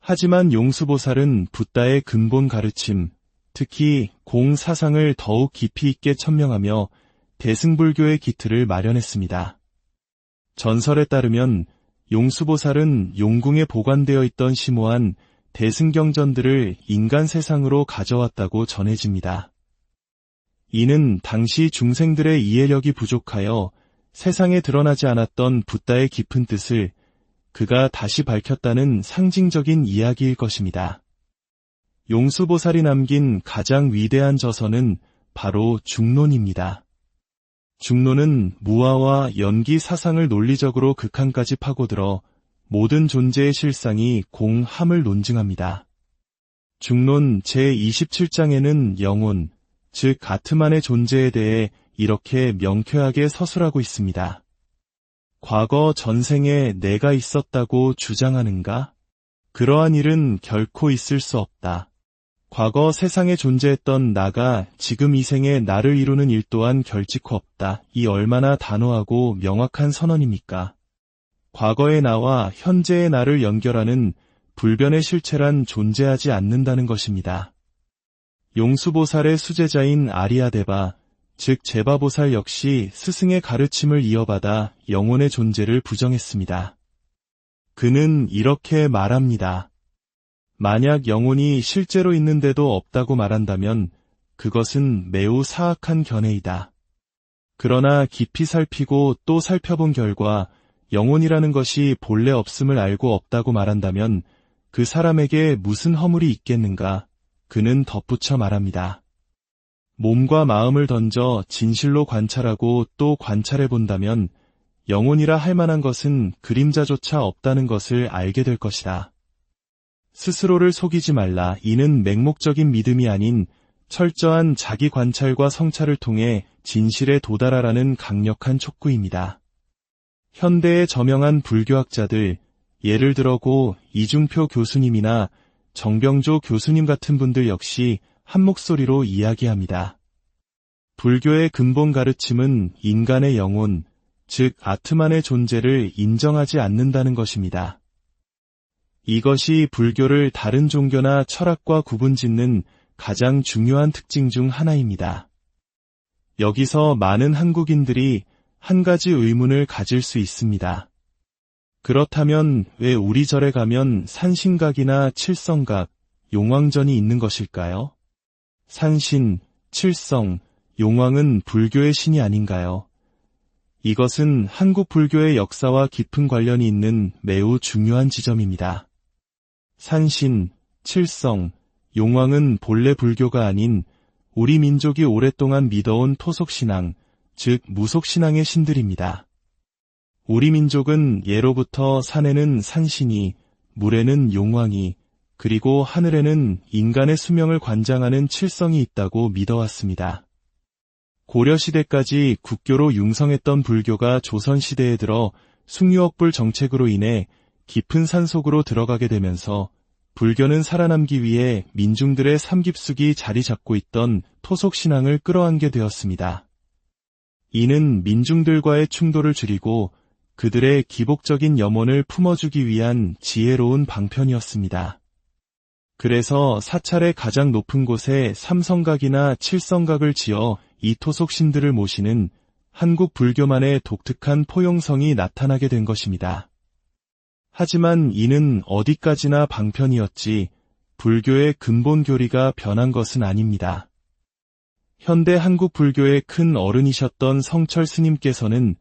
하지만 용수보살은 붓다의 근본 가르침, 특히 공사상을 더욱 깊이 있게 천명하며 대승불교의 기틀을 마련했습니다. 전설에 따르면 용수보살은 용궁에 보관되어 있던 심오한 대승경전들을 인간 세상으로 가져왔다고 전해집니다. 이는 당시 중생들의 이해력이 부족하여 세상에 드러나지 않았던 붓다의 깊은 뜻을 그가 다시 밝혔다는 상징적인 이야기일 것입니다. 용수보살이 남긴 가장 위대한 저서는 바로 중론입니다. 중론은 무아와 연기 사상을 논리적으로 극한까지 파고들어 모든 존재의 실상이 공함을 논증합니다. 중론 제27장에는 영혼, 즉 아트만의 존재에 대해 이렇게 명쾌하게 서술하고 있습니다. 과거 전생에 내가 있었다고 주장하는가? 그러한 일은 결코 있을 수 없다. 과거 세상에 존재했던 나가 지금 이 생에 나를 이루는 일 또한 결직코 없다. 이 얼마나 단호하고 명확한 선언입니까? 과거의 나와 현재의 나를 연결하는 불변의 실체란 존재하지 않는다는 것입니다. 용수보살의 수제자인 아리아데바, 즉 제바보살 역시 스승의 가르침을 이어받아 영혼의 존재를 부정했습니다. 그는 이렇게 말합니다. 만약 영혼이 실제로 있는데도 없다고 말한다면 그것은 매우 사악한 견해이다. 그러나 깊이 살피고 또 살펴본 결과 영혼이라는 것이 본래 없음을 알고 없다고 말한다면 그 사람에게 무슨 허물이 있겠는가? 그는 덧붙여 말합니다. 몸과 마음을 던져 진실로 관찰하고 또 관찰해 본다면 영혼이라 할 만한 것은 그림자조차 없다는 것을 알게 될 것이다. 스스로를 속이지 말라. 이는 맹목적인 믿음이 아닌 철저한 자기 관찰과 성찰을 통해 진실에 도달하라는 강력한 촉구입니다. 현대의 저명한 불교학자들, 예를 들어고 이중표 교수님이나 정병조 교수님 같은 분들 역시 한 목소리로 이야기합니다. 불교의 근본 가르침은 인간의 영혼, 즉 아트만의 존재를 인정하지 않는다는 것입니다. 이것이 불교를 다른 종교나 철학과 구분짓는 가장 중요한 특징 중 하나입니다. 여기서 많은 한국인들이 한 가지 의문을 가질 수 있습니다. 그렇다면 왜 우리 절에 가면 산신각이나 칠성각, 용왕전이 있는 것일까요? 산신, 칠성, 용왕은 불교의 신이 아닌가요? 이것은 한국 불교의 역사와 깊은 관련이 있는 매우 중요한 지점입니다. 산신, 칠성, 용왕은 본래 불교가 아닌 우리 민족이 오랫동안 믿어온 토속신앙, 즉 무속신앙의 신들입니다. 우리 민족은 예로부터 산에는 산신이, 물에는 용왕이, 그리고 하늘에는 인간의 수명을 관장하는 칠성이 있다고 믿어왔습니다. 고려시대까지 국교로 융성했던 불교가 조선시대에 들어 숭유억불 정책으로 인해 깊은 산속으로 들어가게 되면서 불교는 살아남기 위해 민중들의 삶깊숙이 자리 잡고 있던 토속신앙을 끌어안게 되었습니다. 이는 민중들과의 충돌을 줄이고 그들의 기복적인 염원을 품어주기 위한 지혜로운 방편이었습니다. 그래서 사찰의 가장 높은 곳에 삼성각이나 칠성각을 지어 이 토속신들을 모시는 한국 불교만의 독특한 포용성이 나타나게 된 것입니다. 하지만 이는 어디까지나 방편이었지 불교의 근본 교리가 변한 것은 아닙니다. 현대 한국 불교의 큰 어른이셨던 성철 스님께서는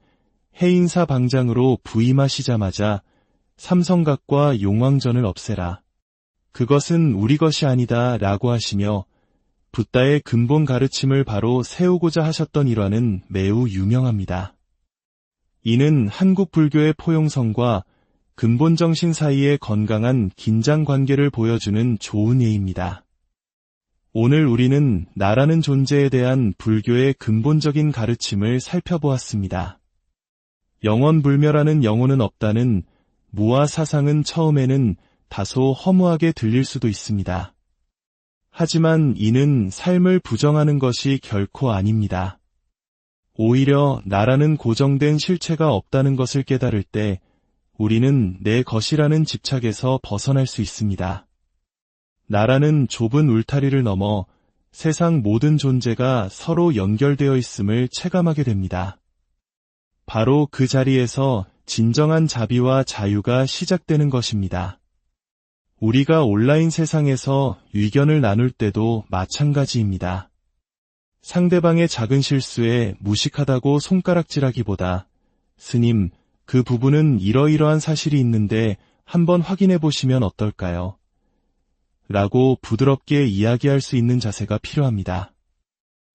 해인사 방장으로 부임하시자마자 삼성각과 용왕전을 없애라. 그것은 우리 것이 아니다 라고 하시며 붓다의 근본 가르침을 바로 세우고자 하셨던 일화는 매우 유명합니다. 이는 한국 불교의 포용성과 근본 정신 사이의 건강한 긴장 관계를 보여주는 좋은 예입니다. 오늘 우리는 나라는 존재에 대한 불교의 근본적인 가르침을 살펴보았습니다. 영원불멸하는 영혼은 없다는 무아 사상은 처음에는 다소 허무하게 들릴 수도 있습니다. 하지만 이는 삶을 부정하는 것이 결코 아닙니다. 오히려 나라는 고정된 실체가 없다는 것을 깨달을 때 우리는 내 것이라는 집착에서 벗어날 수 있습니다. 나라는 좁은 울타리를 넘어 세상 모든 존재가 서로 연결되어 있음을 체감하게 됩니다. 바로 그 자리에서 진정한 자비와 자유가 시작되는 것입니다. 우리가 온라인 세상에서 의견을 나눌 때도 마찬가지입니다. 상대방의 작은 실수에 무식하다고 손가락질하기보다 스님, 그 부분은 이러이러한 사실이 있는데 한번 확인해 보시면 어떨까요? 라고 부드럽게 이야기할 수 있는 자세가 필요합니다.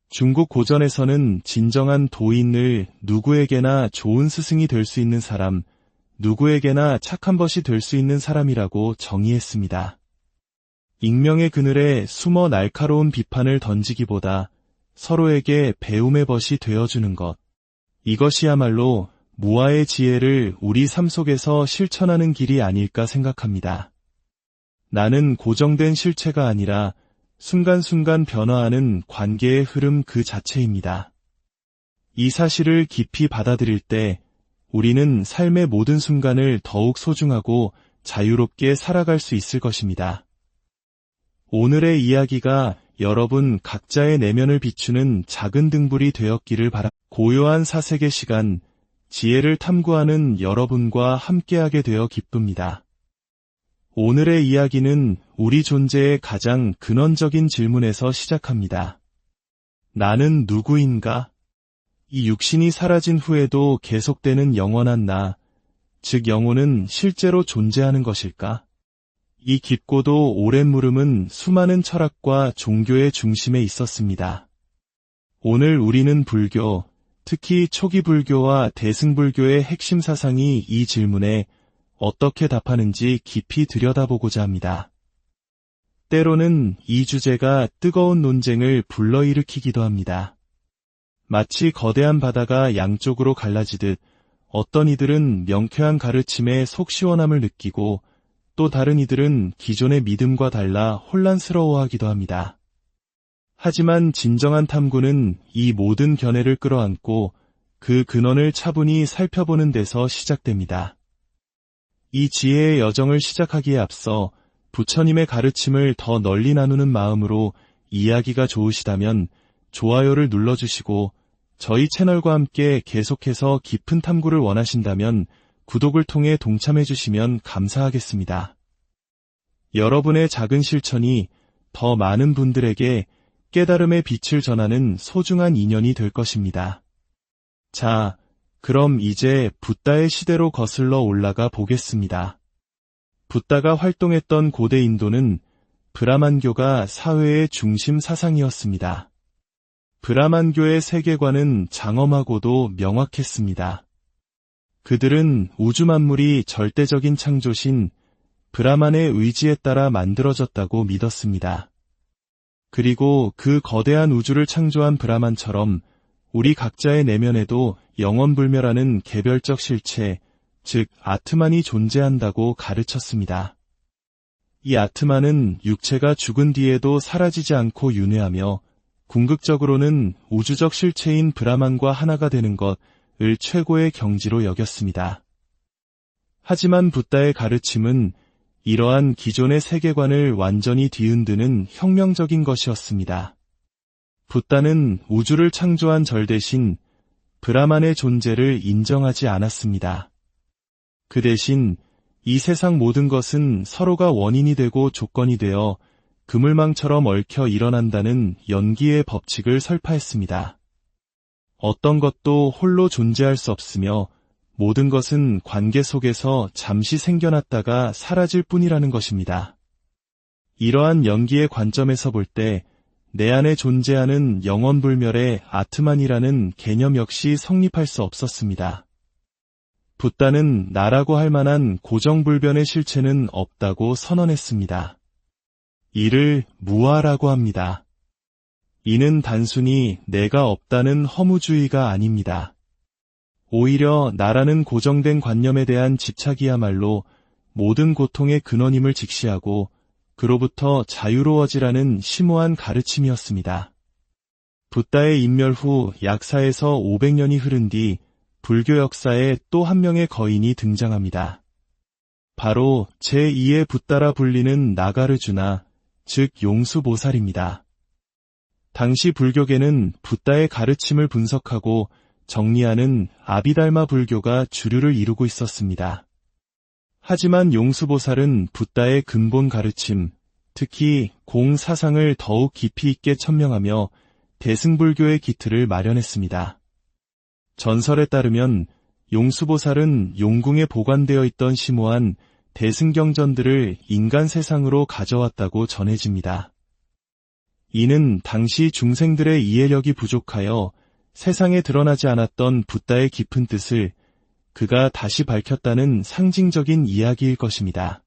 중국 고전에서는 진정한 도인을 누구에게나 좋은 스승이 될 수 있는 사람, 누구에게나 착한 벗이 될 수 있는 사람이라고 정의했습니다. 익명의 그늘에 숨어 날카로운 비판을 던지기보다 서로에게 배움의 벗이 되어주는 것. 이것이야말로 무아의 지혜를 우리 삶 속에서 실천하는 길이 아닐까 생각합니다. 나는 고정된 실체가 아니라 순간순간 변화하는 관계의 흐름 그 자체입니다. 이 사실을 깊이 받아들일 때 우리는 삶의 모든 순간을 더욱 소중하고 자유롭게 살아갈 수 있을 것입니다. 오늘의 이야기가 여러분 각자의 내면을 비추는 작은 등불이 되었기를 바랍니다. 고요한 사색의 시간, 지혜를 탐구하는 여러분과 함께하게 되어 기쁩니다. 오늘의 이야기는 우리 존재의 가장 근원적인 질문에서 시작합니다. 나는 누구인가? 이 육신이 사라진 후에도 계속되는 영원한 나, 즉 영혼은 실제로 존재하는 것일까? 이 깊고도 오랜 물음은 수많은 철학과 종교의 중심에 있었습니다. 오늘 우리는 불교, 특히 초기 불교와 대승불교의 핵심 사상이 이 질문에 어떻게 답하는지 깊이 들여다보고자 합니다. 때로는 이 주제가 뜨거운 논쟁을 불러일으키기도 합니다. 마치 거대한 바다가 양쪽으로 갈라지듯 어떤 이들은 명쾌한 가르침에 속 시원함을 느끼고 또 다른 이들은 기존의 믿음과 달라 혼란스러워하기도 합니다. 하지만 진정한 탐구는 이 모든 견해를 끌어안고 그 근원을 차분히 살펴보는 데서 시작됩니다. 이 지혜의 여정을 시작하기에 앞서 부처님의 가르침을 더 널리 나누는 마음으로 이야기가 좋으시다면 좋아요를 눌러주시고 저희 채널과 함께 계속해서 깊은 탐구를 원하신다면 구독을 통해 동참해주시면 감사하겠습니다. 여러분의 작은 실천이 더 많은 분들에게 깨달음의 빛을 전하는 소중한 인연이 될 것입니다. 자, 그럼 이제 붓다의 시대로 거슬러 올라가 보겠습니다. 붓다가 활동했던 고대 인도는 브라만교가 사회의 중심 사상이었습니다. 브라만교의 세계관은 장엄하고도 명확했습니다. 그들은 우주 만물이 절대적인 창조신 브라만의 의지에 따라 만들어졌다고 믿었습니다. 그리고 그 거대한 우주를 창조한 브라만처럼 우리 각자의 내면에도 영원불멸하는 개별적 실체, 즉 아트만이 존재한다고 가르쳤습니다. 이 아트만은 육체가 죽은 뒤에도 사라지지 않고 윤회하며 궁극적으로는 우주적 실체인 브라만과 하나가 되는 것을 최고의 경지로 여겼습니다. 하지만 붓다의 가르침은 이러한 기존의 세계관을 완전히 뒤흔드는 혁명적인 것이었습니다. 붓다는 우주를 창조한 절 대신 브라만의 존재를 인정하지 않았습니다. 그 대신 이 세상 모든 것은 서로가 원인이 되고 조건이 되어 그물망처럼 얽혀 일어난다는 연기의 법칙을 설파했습니다. 어떤 것도 홀로 존재할 수 없으며 모든 것은 관계 속에서 잠시 생겨났다가 사라질 뿐이라는 것입니다. 이러한 연기의 관점에서 볼 때 내 안에 존재하는 영원불멸의 아트만이라는 개념 역시 성립할 수 없었습니다. 붓다는 나라고 할 만한 고정불변의 실체는 없다고 선언했습니다. 이를 무아라고 합니다. 이는 단순히 내가 없다는 허무주의가 아닙니다. 오히려 나라는 고정된 관념에 대한 집착이야말로 모든 고통의 근원임을 직시하고 그로부터 자유로워지라는 심오한 가르침이었습니다. 붓다의 인멸 후 약 4에서 500년이 흐른 뒤 불교 역사에 또 한 명의 거인이 등장합니다. 바로 제2의 붓다라 불리는 나가르주나, 즉 용수보살입니다. 당시 불교계는 붓다의 가르침을 분석하고 정리하는 아비달마 불교가 주류를 이루고 있었습니다. 하지만 용수보살은 붓다의 근본 가르침, 특히 공사상을 더욱 깊이 있게 천명하며 대승불교의 기틀을 마련했습니다. 전설에 따르면 용수보살은 용궁에 보관되어 있던 심오한 대승경전들을 인간 세상으로 가져왔다고 전해집니다. 이는 당시 중생들의 이해력이 부족하여 세상에 드러나지 않았던 붓다의 깊은 뜻을 그가 다시 밝혔다는 상징적인 이야기일 것입니다.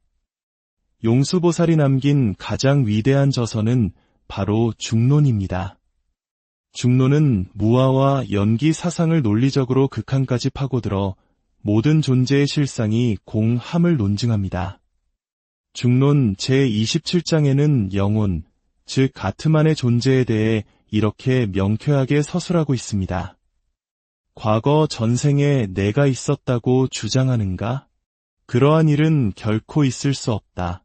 용수보살이 남긴 가장 위대한 저서는 바로 중론입니다. 중론은 무아와 연기 사상을 논리적으로 극한까지 파고들어 모든 존재의 실상이 공함을 논증합니다. 중론 제27장에는 영혼, 즉 아트만의 존재에 대해 이렇게 명쾌하게 서술하고 있습니다. 과거 전생에 내가 있었다고 주장하는가? 그러한 일은 결코 있을 수 없다.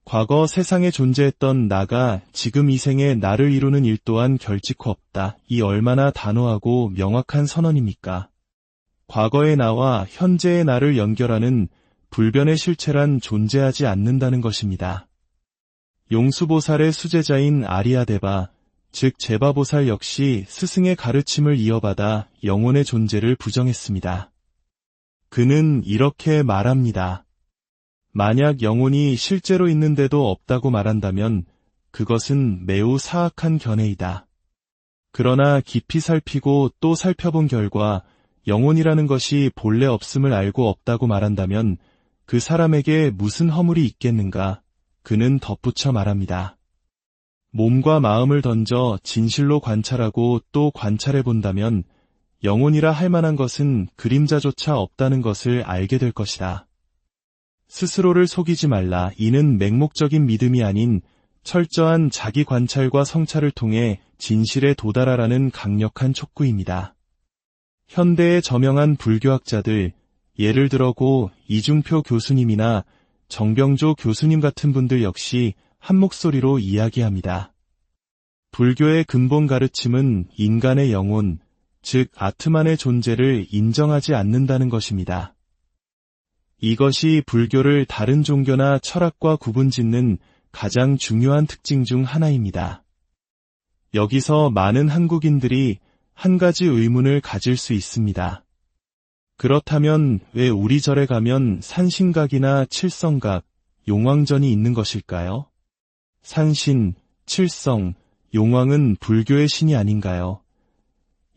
과거 세상에 존재했던 나가 지금 이 생에 나를 이루는 일 또한 결직코 없다. 이 얼마나 단호하고 명확한 선언입니까? 과거의 나와 현재의 나를 연결하는 불변의 실체란 존재하지 않는다는 것입니다. 용수보살의 수제자인 아리아데바, 즉 제바보살 역시 스승의 가르침을 이어받아 영혼의 존재를 부정했습니다. 그는 이렇게 말합니다. 만약 영혼이 실제로 있는데도 없다고 말한다면 그것은 매우 사악한 견해이다. 그러나 깊이 살피고 또 살펴본 결과 영혼이라는 것이 본래 없음을 알고 없다고 말한다면 그 사람에게 무슨 허물이 있겠는가? 그는 덧붙여 말합니다. 몸과 마음을 던져 진실로 관찰하고 또 관찰해 본다면 영혼이라 할 만한 것은 그림자조차 없다는 것을 알게 될 것이다. 스스로를 속이지 말라. 이는 맹목적인 믿음이 아닌 철저한 자기 관찰과 성찰을 통해 진실에 도달하라는 강력한 촉구입니다. 현대의 저명한 불교학자들, 예를 들어고 이중표 교수님이나 정병조 교수님 같은 분들 역시 한 목소리로 이야기합니다. 불교의 근본 가르침은 인간의 영혼, 즉 아트만의 존재를 인정하지 않는다는 것입니다. 이것이 불교를 다른 종교나 철학과 구분짓는 가장 중요한 특징 중 하나입니다. 여기서 많은 한국인들이 한 가지 의문을 가질 수 있습니다. 그렇다면 왜 우리 절에 가면 산신각이나 칠성각, 용왕전이 있는 것일까요? 산신, 칠성, 용왕은 불교의 신이 아닌가요?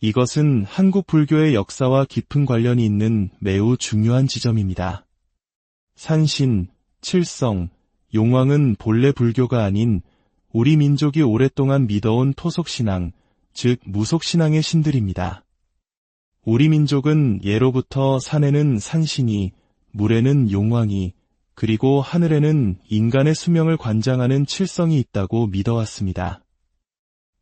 이것은 한국 불교의 역사와 깊은 관련이 있는 매우 중요한 지점입니다. 산신, 칠성, 용왕은 본래 불교가 아닌 우리 민족이 오랫동안 믿어온 토속신앙, 즉 무속신앙의 신들입니다. 우리 민족은 예로부터 산에는 산신이, 물에는 용왕이, 그리고 하늘에는 인간의 수명을 관장하는 칠성이 있다고 믿어왔습니다.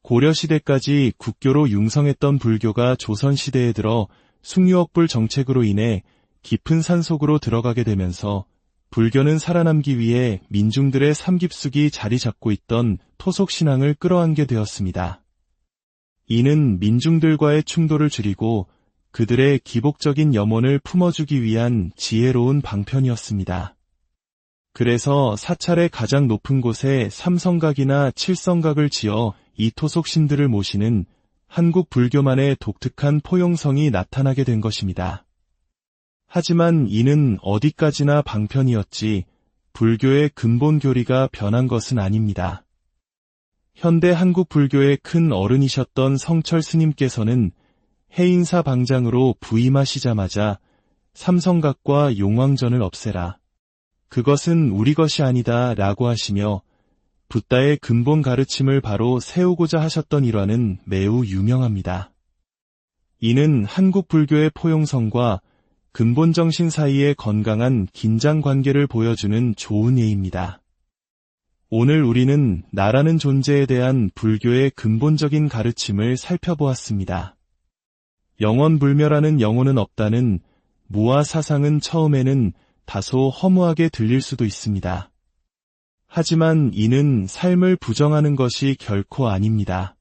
고려시대까지 국교로 융성했던 불교가 조선시대에 들어 숭유억불 정책으로 인해 깊은 산속으로 들어가게 되면서 불교는 살아남기 위해 민중들의 삶 깊숙이 자리 잡고 있던 토속신앙을 끌어안게 되었습니다. 이는 민중들과의 충돌을 줄이고 그들의 기복적인 염원을 품어주기 위한 지혜로운 방편이었습니다. 그래서 사찰의 가장 높은 곳에 삼성각이나 칠성각을 지어 이 토속신들을 모시는 한국 불교만의 독특한 포용성이 나타나게 된 것입니다. 하지만 이는 어디까지나 방편이었지 불교의 근본 교리가 변한 것은 아닙니다. 현대 한국 불교의 큰 어른이셨던 성철 스님께서는 해인사 방장으로 부임하시자마자 삼성각과 용왕전을 없애라. 그것은 우리 것이 아니다 라고 하시며 붓다의 근본 가르침을 바로 세우고자 하셨던 일화는 매우 유명합니다. 이는 한국 불교의 포용성과 근본 정신 사이의 건강한 긴장 관계를 보여주는 좋은 예입니다. 오늘 우리는 나라는 존재에 대한 불교의 근본적인 가르침을 살펴보았습니다. 영원불멸하는 영혼은 없다는 무아 사상은 처음에는 다소 허무하게 들릴 수도 있습니다. 하지만 이는 삶을 부정하는 것이 결코 아닙니다.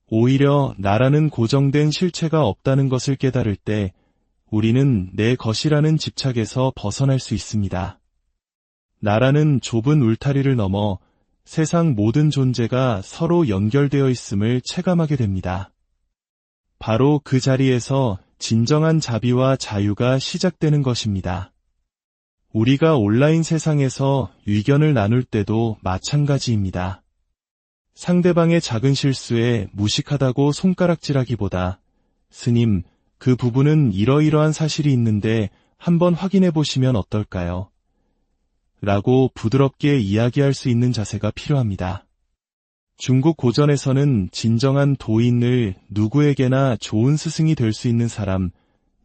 오히려 나라는 고정된 실체가 없다는 것을 깨달을 때 우리는 내 것이라는 집착에서 벗어날 수 있습니다. 나라는 좁은 울타리를 넘어 세상 모든 존재가 서로 연결되어 있음을 체감하게 됩니다. 바로 그 자리에서 진정한 자비와 자유가 시작되는 것입니다. 우리가 온라인 세상에서 의견을 나눌 때도 마찬가지입니다. 상대방의 작은 실수에 무식하다고 손가락질하기보다 스님, 그 부분은 이러이러한 사실이 있는데 한번 확인해 보시면 어떨까요? 라고 부드럽게 이야기할 수 있는 자세가 필요합니다. 중국 고전에서는 진정한 도인을 누구에게나 좋은 스승이 될 수 있는 사람,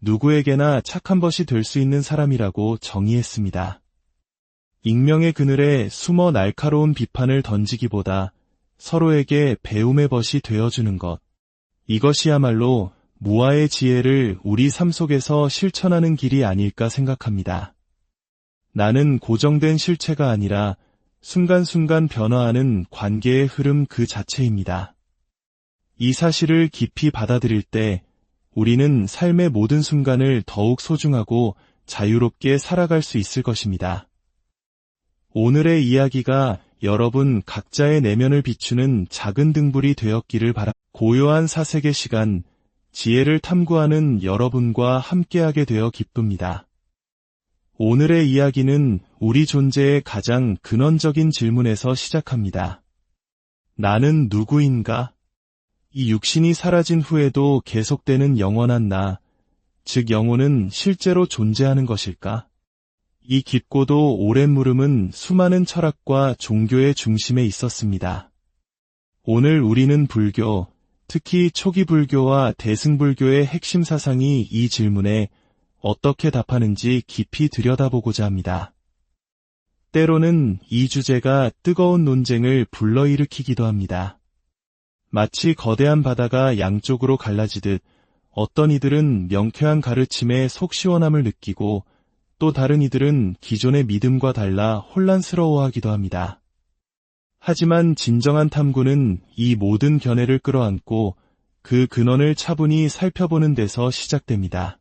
누구에게나 착한 벗이 될 수 있는 사람이라고 정의했습니다. 익명의 그늘에 숨어 날카로운 비판을 던지기보다 서로에게 배움의 벗이 되어주는 것. 이것이야말로 무아의 지혜를 우리 삶 속에서 실천하는 길이 아닐까 생각합니다. 나는 고정된 실체가 아니라 순간순간 변화하는 관계의 흐름 그 자체입니다. 이 사실을 깊이 받아들일 때 우리는 삶의 모든 순간을 더욱 소중하고 자유롭게 살아갈 수 있을 것입니다. 오늘의 이야기가 여러분 각자의 내면을 비추는 작은 등불이 되었기를 바랍니다. 고요한 사색의 시간, 지혜를 탐구하는 여러분과 함께하게 되어 기쁩니다. 오늘의 이야기는 우리 존재의 가장 근원적인 질문에서 시작합니다. 나는 누구인가? 이 육신이 사라진 후에도 계속되는 영원한 나, 즉 영혼은 실제로 존재하는 것일까? 이 깊고도 오랜 물음은 수많은 철학과 종교의 중심에 있었습니다. 오늘 우리는 불교, 특히 초기 불교와 대승불교의 핵심 사상이 이 질문에 어떻게 답하는지 깊이 들여다보고자 합니다. 때로는 이 주제가 뜨거운 논쟁을 불러일으키기도 합니다. 마치 거대한 바다가 양쪽으로 갈라지듯 어떤 이들은 명쾌한 가르침에 속 시원함을 느끼고 또 다른 이들은 기존의 믿음과 달라 혼란스러워하기도 합니다. 하지만 진정한 탐구는 이 모든 견해를 끌어안고 그 근원을 차분히 살펴보는 데서 시작됩니다.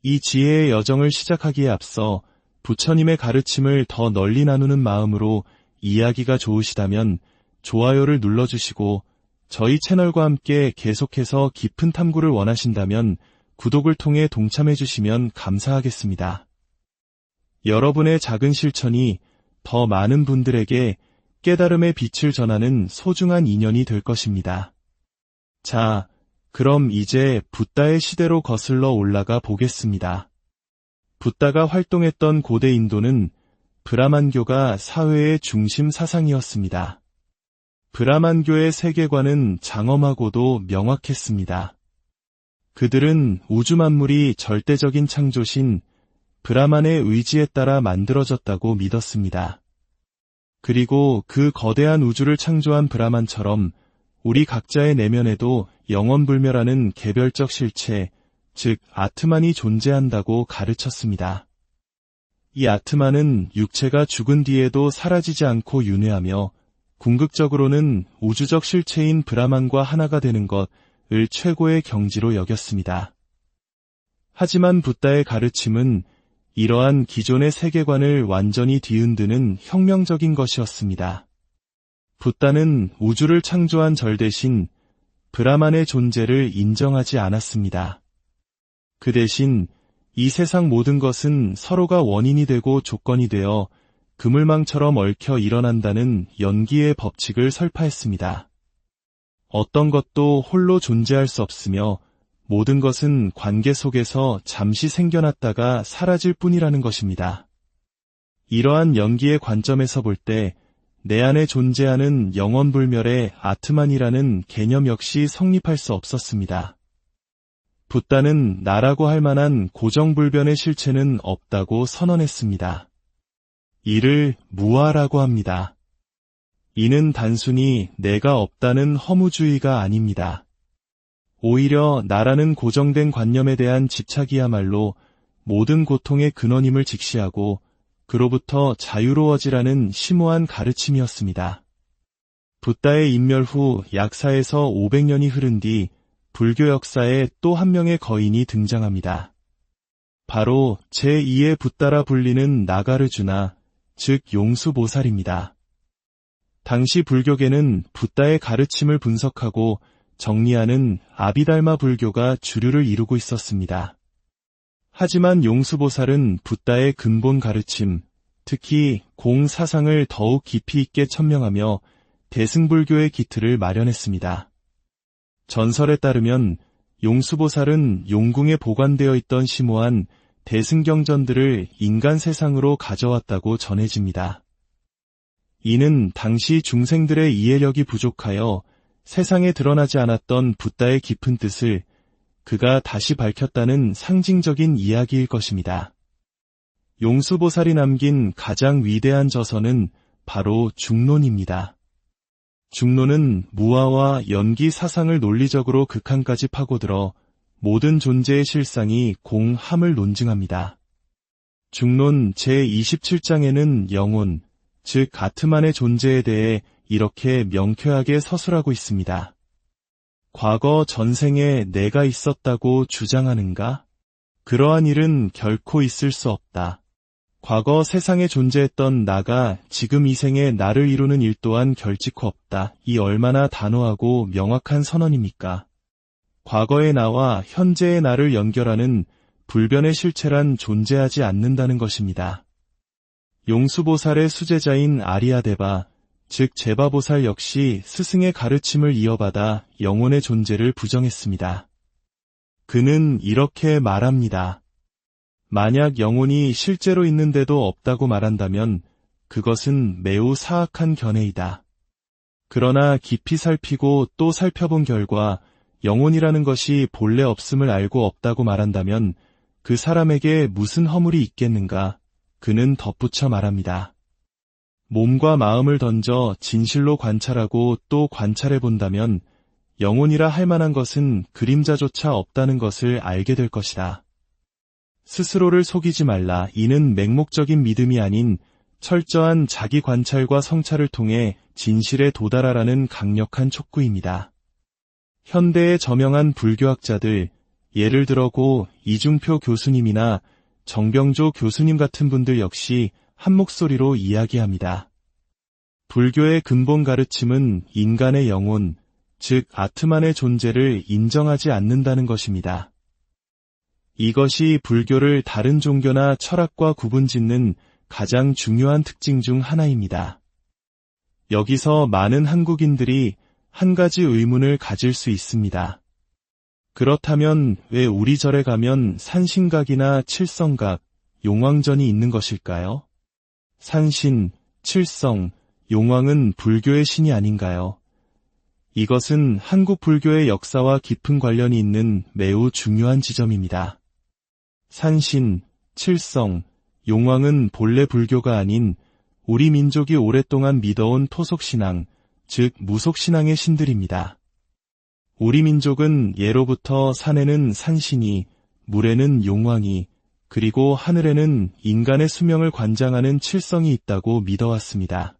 이 지혜의 여정을 시작하기에 앞서 부처님의 가르침을 더 널리 나누는 마음으로 이야기가 좋으시다면 좋아요를 눌러주시고 저희 채널과 함께 계속해서 깊은 탐구를 원하신다면 구독을 통해 동참해주시면 감사하겠습니다. 여러분의 작은 실천이 더 많은 분들에게 깨달음의 빛을 전하는 소중한 인연이 될 것입니다. 자, 그럼 이제 붓다의 시대로 거슬러 올라가 보겠습니다. 붓다가 활동했던 고대 인도는 브라만교가 사회의 중심 사상이었습니다. 브라만교의 세계관은 장엄하고도 명확했습니다. 그들은 우주 만물이 절대적인 창조신 브라만의 의지에 따라 만들어졌다고 믿었습니다. 그리고 그 거대한 우주를 창조한 브라만처럼 우리 각자의 내면에도 영원불멸하는 개별적 실체, 즉 아트만이 존재한다고 가르쳤습니다. 이 아트만은 육체가 죽은 뒤에도 사라지지 않고 윤회하며 궁극적으로는 우주적 실체인 브라만과 하나가 되는 것을 최고의 경지로 여겼습니다. 하지만 붓다의 가르침은 이러한 기존의 세계관을 완전히 뒤흔드는 혁명적인 것이었습니다. 붓다는 우주를 창조한 절 대신 브라만의 존재를 인정하지 않았습니다. 그 대신 이 세상 모든 것은 서로가 원인이 되고 조건이 되어 그물망처럼 얽혀 일어난다는 연기의 법칙을 설파했습니다. 어떤 것도 홀로 존재할 수 없으며 모든 것은 관계 속에서 잠시 생겨났다가 사라질 뿐이라는 것입니다. 이러한 연기의 관점에서 볼 때 내 안에 존재하는 영원불멸의 아트만이라는 개념 역시 성립할 수 없었습니다. 붓다는 나라고 할 만한 고정불변의 실체는 없다고 선언했습니다. 이를 무아라고 합니다. 이는 단순히 내가 없다는 허무주의가 아닙니다. 오히려 나라는 고정된 관념에 대한 집착이야말로 모든 고통의 근원임을 직시하고 그로부터 자유로워지라는 심오한 가르침이었습니다. 붓다의 인멸 후 약 4에서 500년이 흐른 뒤 불교 역사에 또 한 명의 거인이 등장합니다. 바로 제2의 붓다라 불리는 나가르주나, 즉 용수보살입니다. 당시 불교계는 붓다의 가르침을 분석하고 정리하는 아비달마 불교가 주류를 이루고 있었습니다. 하지만 용수보살은 붓다의 근본 가르침, 특히 공사상을 더욱 깊이 있게 천명하며 대승불교의 기틀을 마련했습니다. 전설에 따르면 용수보살은 용궁에 보관되어 있던 심오한 대승경전들을 인간 세상으로 가져왔다고 전해집니다. 이는 당시 중생들의 이해력이 부족하여 세상에 드러나지 않았던 붓다의 깊은 뜻을 그가 다시 밝혔다는 상징적인 이야기일 것입니다. 용수보살이 남긴 가장 위대한 저서는 바로 중론입니다. 중론은 무아와 연기 사상을 논리적으로 극한까지 파고들어 모든 존재의 실상이 공함을 논증합니다. 중론 제27장에는 영혼, 즉 아트만의 존재에 대해 이렇게 명쾌하게 서술하고 있습니다. 과거 전생에 내가 있었다고 주장하는가? 그러한 일은 결코 있을 수 없다. 과거 세상에 존재했던 나가 지금 이 생에 나를 이루는 일 또한 결직코 없다. 이 얼마나 단호하고 명확한 선언입니까? 과거의 나와 현재의 나를 연결하는 불변의 실체란 존재하지 않는다는 것입니다. 용수보살의 수제자인 아리아데바, 즉 제바보살 역시 스승의 가르침을 이어받아 영혼의 존재를 부정했습니다. 그는 이렇게 말합니다. 만약 영혼이 실제로 있는데도 없다고 말한다면 그것은 매우 사악한 견해이다. 그러나 깊이 살피고 또 살펴본 결과 영혼이라는 것이 본래 없음을 알고 없다고 말한다면 그 사람에게 무슨 허물이 있겠는가? 그는 덧붙여 말합니다. 몸과 마음을 던져 진실로 관찰하고 또 관찰해 본다면 영혼이라 할 만한 것은 그림자조차 없다는 것을 알게 될 것이다. 스스로를 속이지 말라. 이는 맹목적인 믿음이 아닌 철저한 자기 관찰과 성찰을 통해 진실에 도달하라는 강력한 촉구입니다. 현대의 저명한 불교학자들, 예를 들어 고 이중표 교수님이나 정병조 교수님 같은 분들 역시 한 목소리로 이야기합니다. 불교의 근본 가르침은 인간의 영혼, 즉 아트만의 존재를 인정하지 않는다는 것입니다. 이것이 불교를 다른 종교나 철학과 구분짓는 가장 중요한 특징 중 하나입니다. 여기서 많은 한국인들이 한 가지 의문을 가질 수 있습니다. 그렇다면 왜 우리 절에 가면 산신각이나 칠성각, 용왕전이 있는 것일까요? 산신, 칠성, 용왕은 불교의 신이 아닌가요? 이것은 한국 불교의 역사와 깊은 관련이 있는 매우 중요한 지점입니다. 산신, 칠성, 용왕은 본래 불교가 아닌 우리 민족이 오랫동안 믿어온 토속신앙, 즉 무속신앙의 신들입니다. 우리 민족은 예로부터 산에는 산신이, 물에는 용왕이, 그리고 하늘에는 인간의 수명을 관장하는 칠성이 있다고 믿어왔습니다.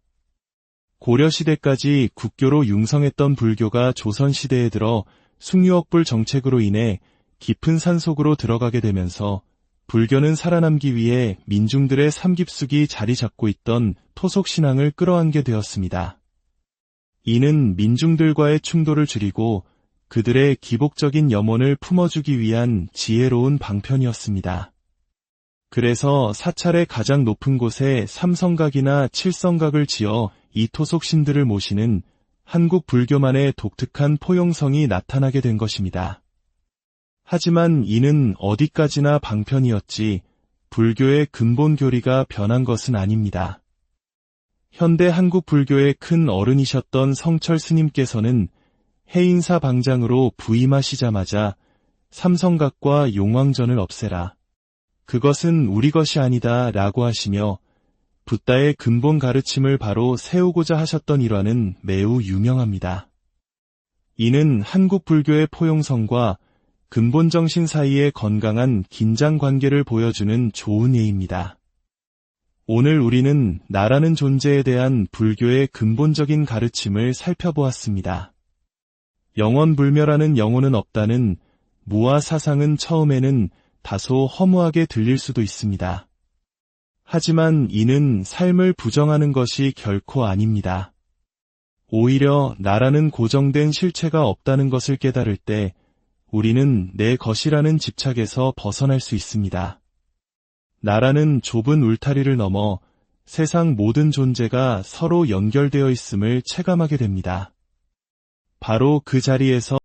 고려시대까지 국교로 융성했던 불교가 조선시대에 들어 숭유억불 정책으로 인해 깊은 산속으로 들어가게 되면서 불교는 살아남기 위해 민중들의 삼깁숙이 자리 잡고 있던 토속신앙을 끌어안게 되었습니다. 이는 민중들과의 충돌을 줄이고 그들의 기복적인 염원을 품어주기 위한 지혜로운 방편이었습니다. 그래서 사찰의 가장 높은 곳에 삼성각이나 칠성각을 지어 이 토속신들을 모시는 한국 불교만의 독특한 포용성이 나타나게 된 것입니다. 하지만 이는 어디까지나 방편이었지 불교의 근본 교리가 변한 것은 아닙니다. 현대 한국 불교의 큰 어른이셨던 성철 스님께서는 해인사 방장으로 부임하시자마자 삼성각과 용왕전을 없애라. 그것은 우리 것이 아니다 라고 하시며 붓다의 근본 가르침을 바로 세우고자 하셨던 일화는 매우 유명합니다. 이는 한국 불교의 포용성과 근본 정신 사이의 건강한 긴장 관계를 보여주는 좋은 예입니다. 오늘 우리는 나라는 존재에 대한 불교의 근본적인 가르침을 살펴보았습니다. 영원불멸하는 영혼은 없다는 무아 사상은 처음에는 다소 허무하게 들릴 수도 있습니다. 하지만 이는 삶을 부정하는 것이 결코 아닙니다. 오히려 나라는 고정된 실체가 없다는 것을 깨달을 때 우리는 내 것이라는 집착에서 벗어날 수 있습니다. 나라는 좁은 울타리를 넘어 세상 모든 존재가 서로 연결되어 있음을 체감하게 됩니다. 바로 그 자리에서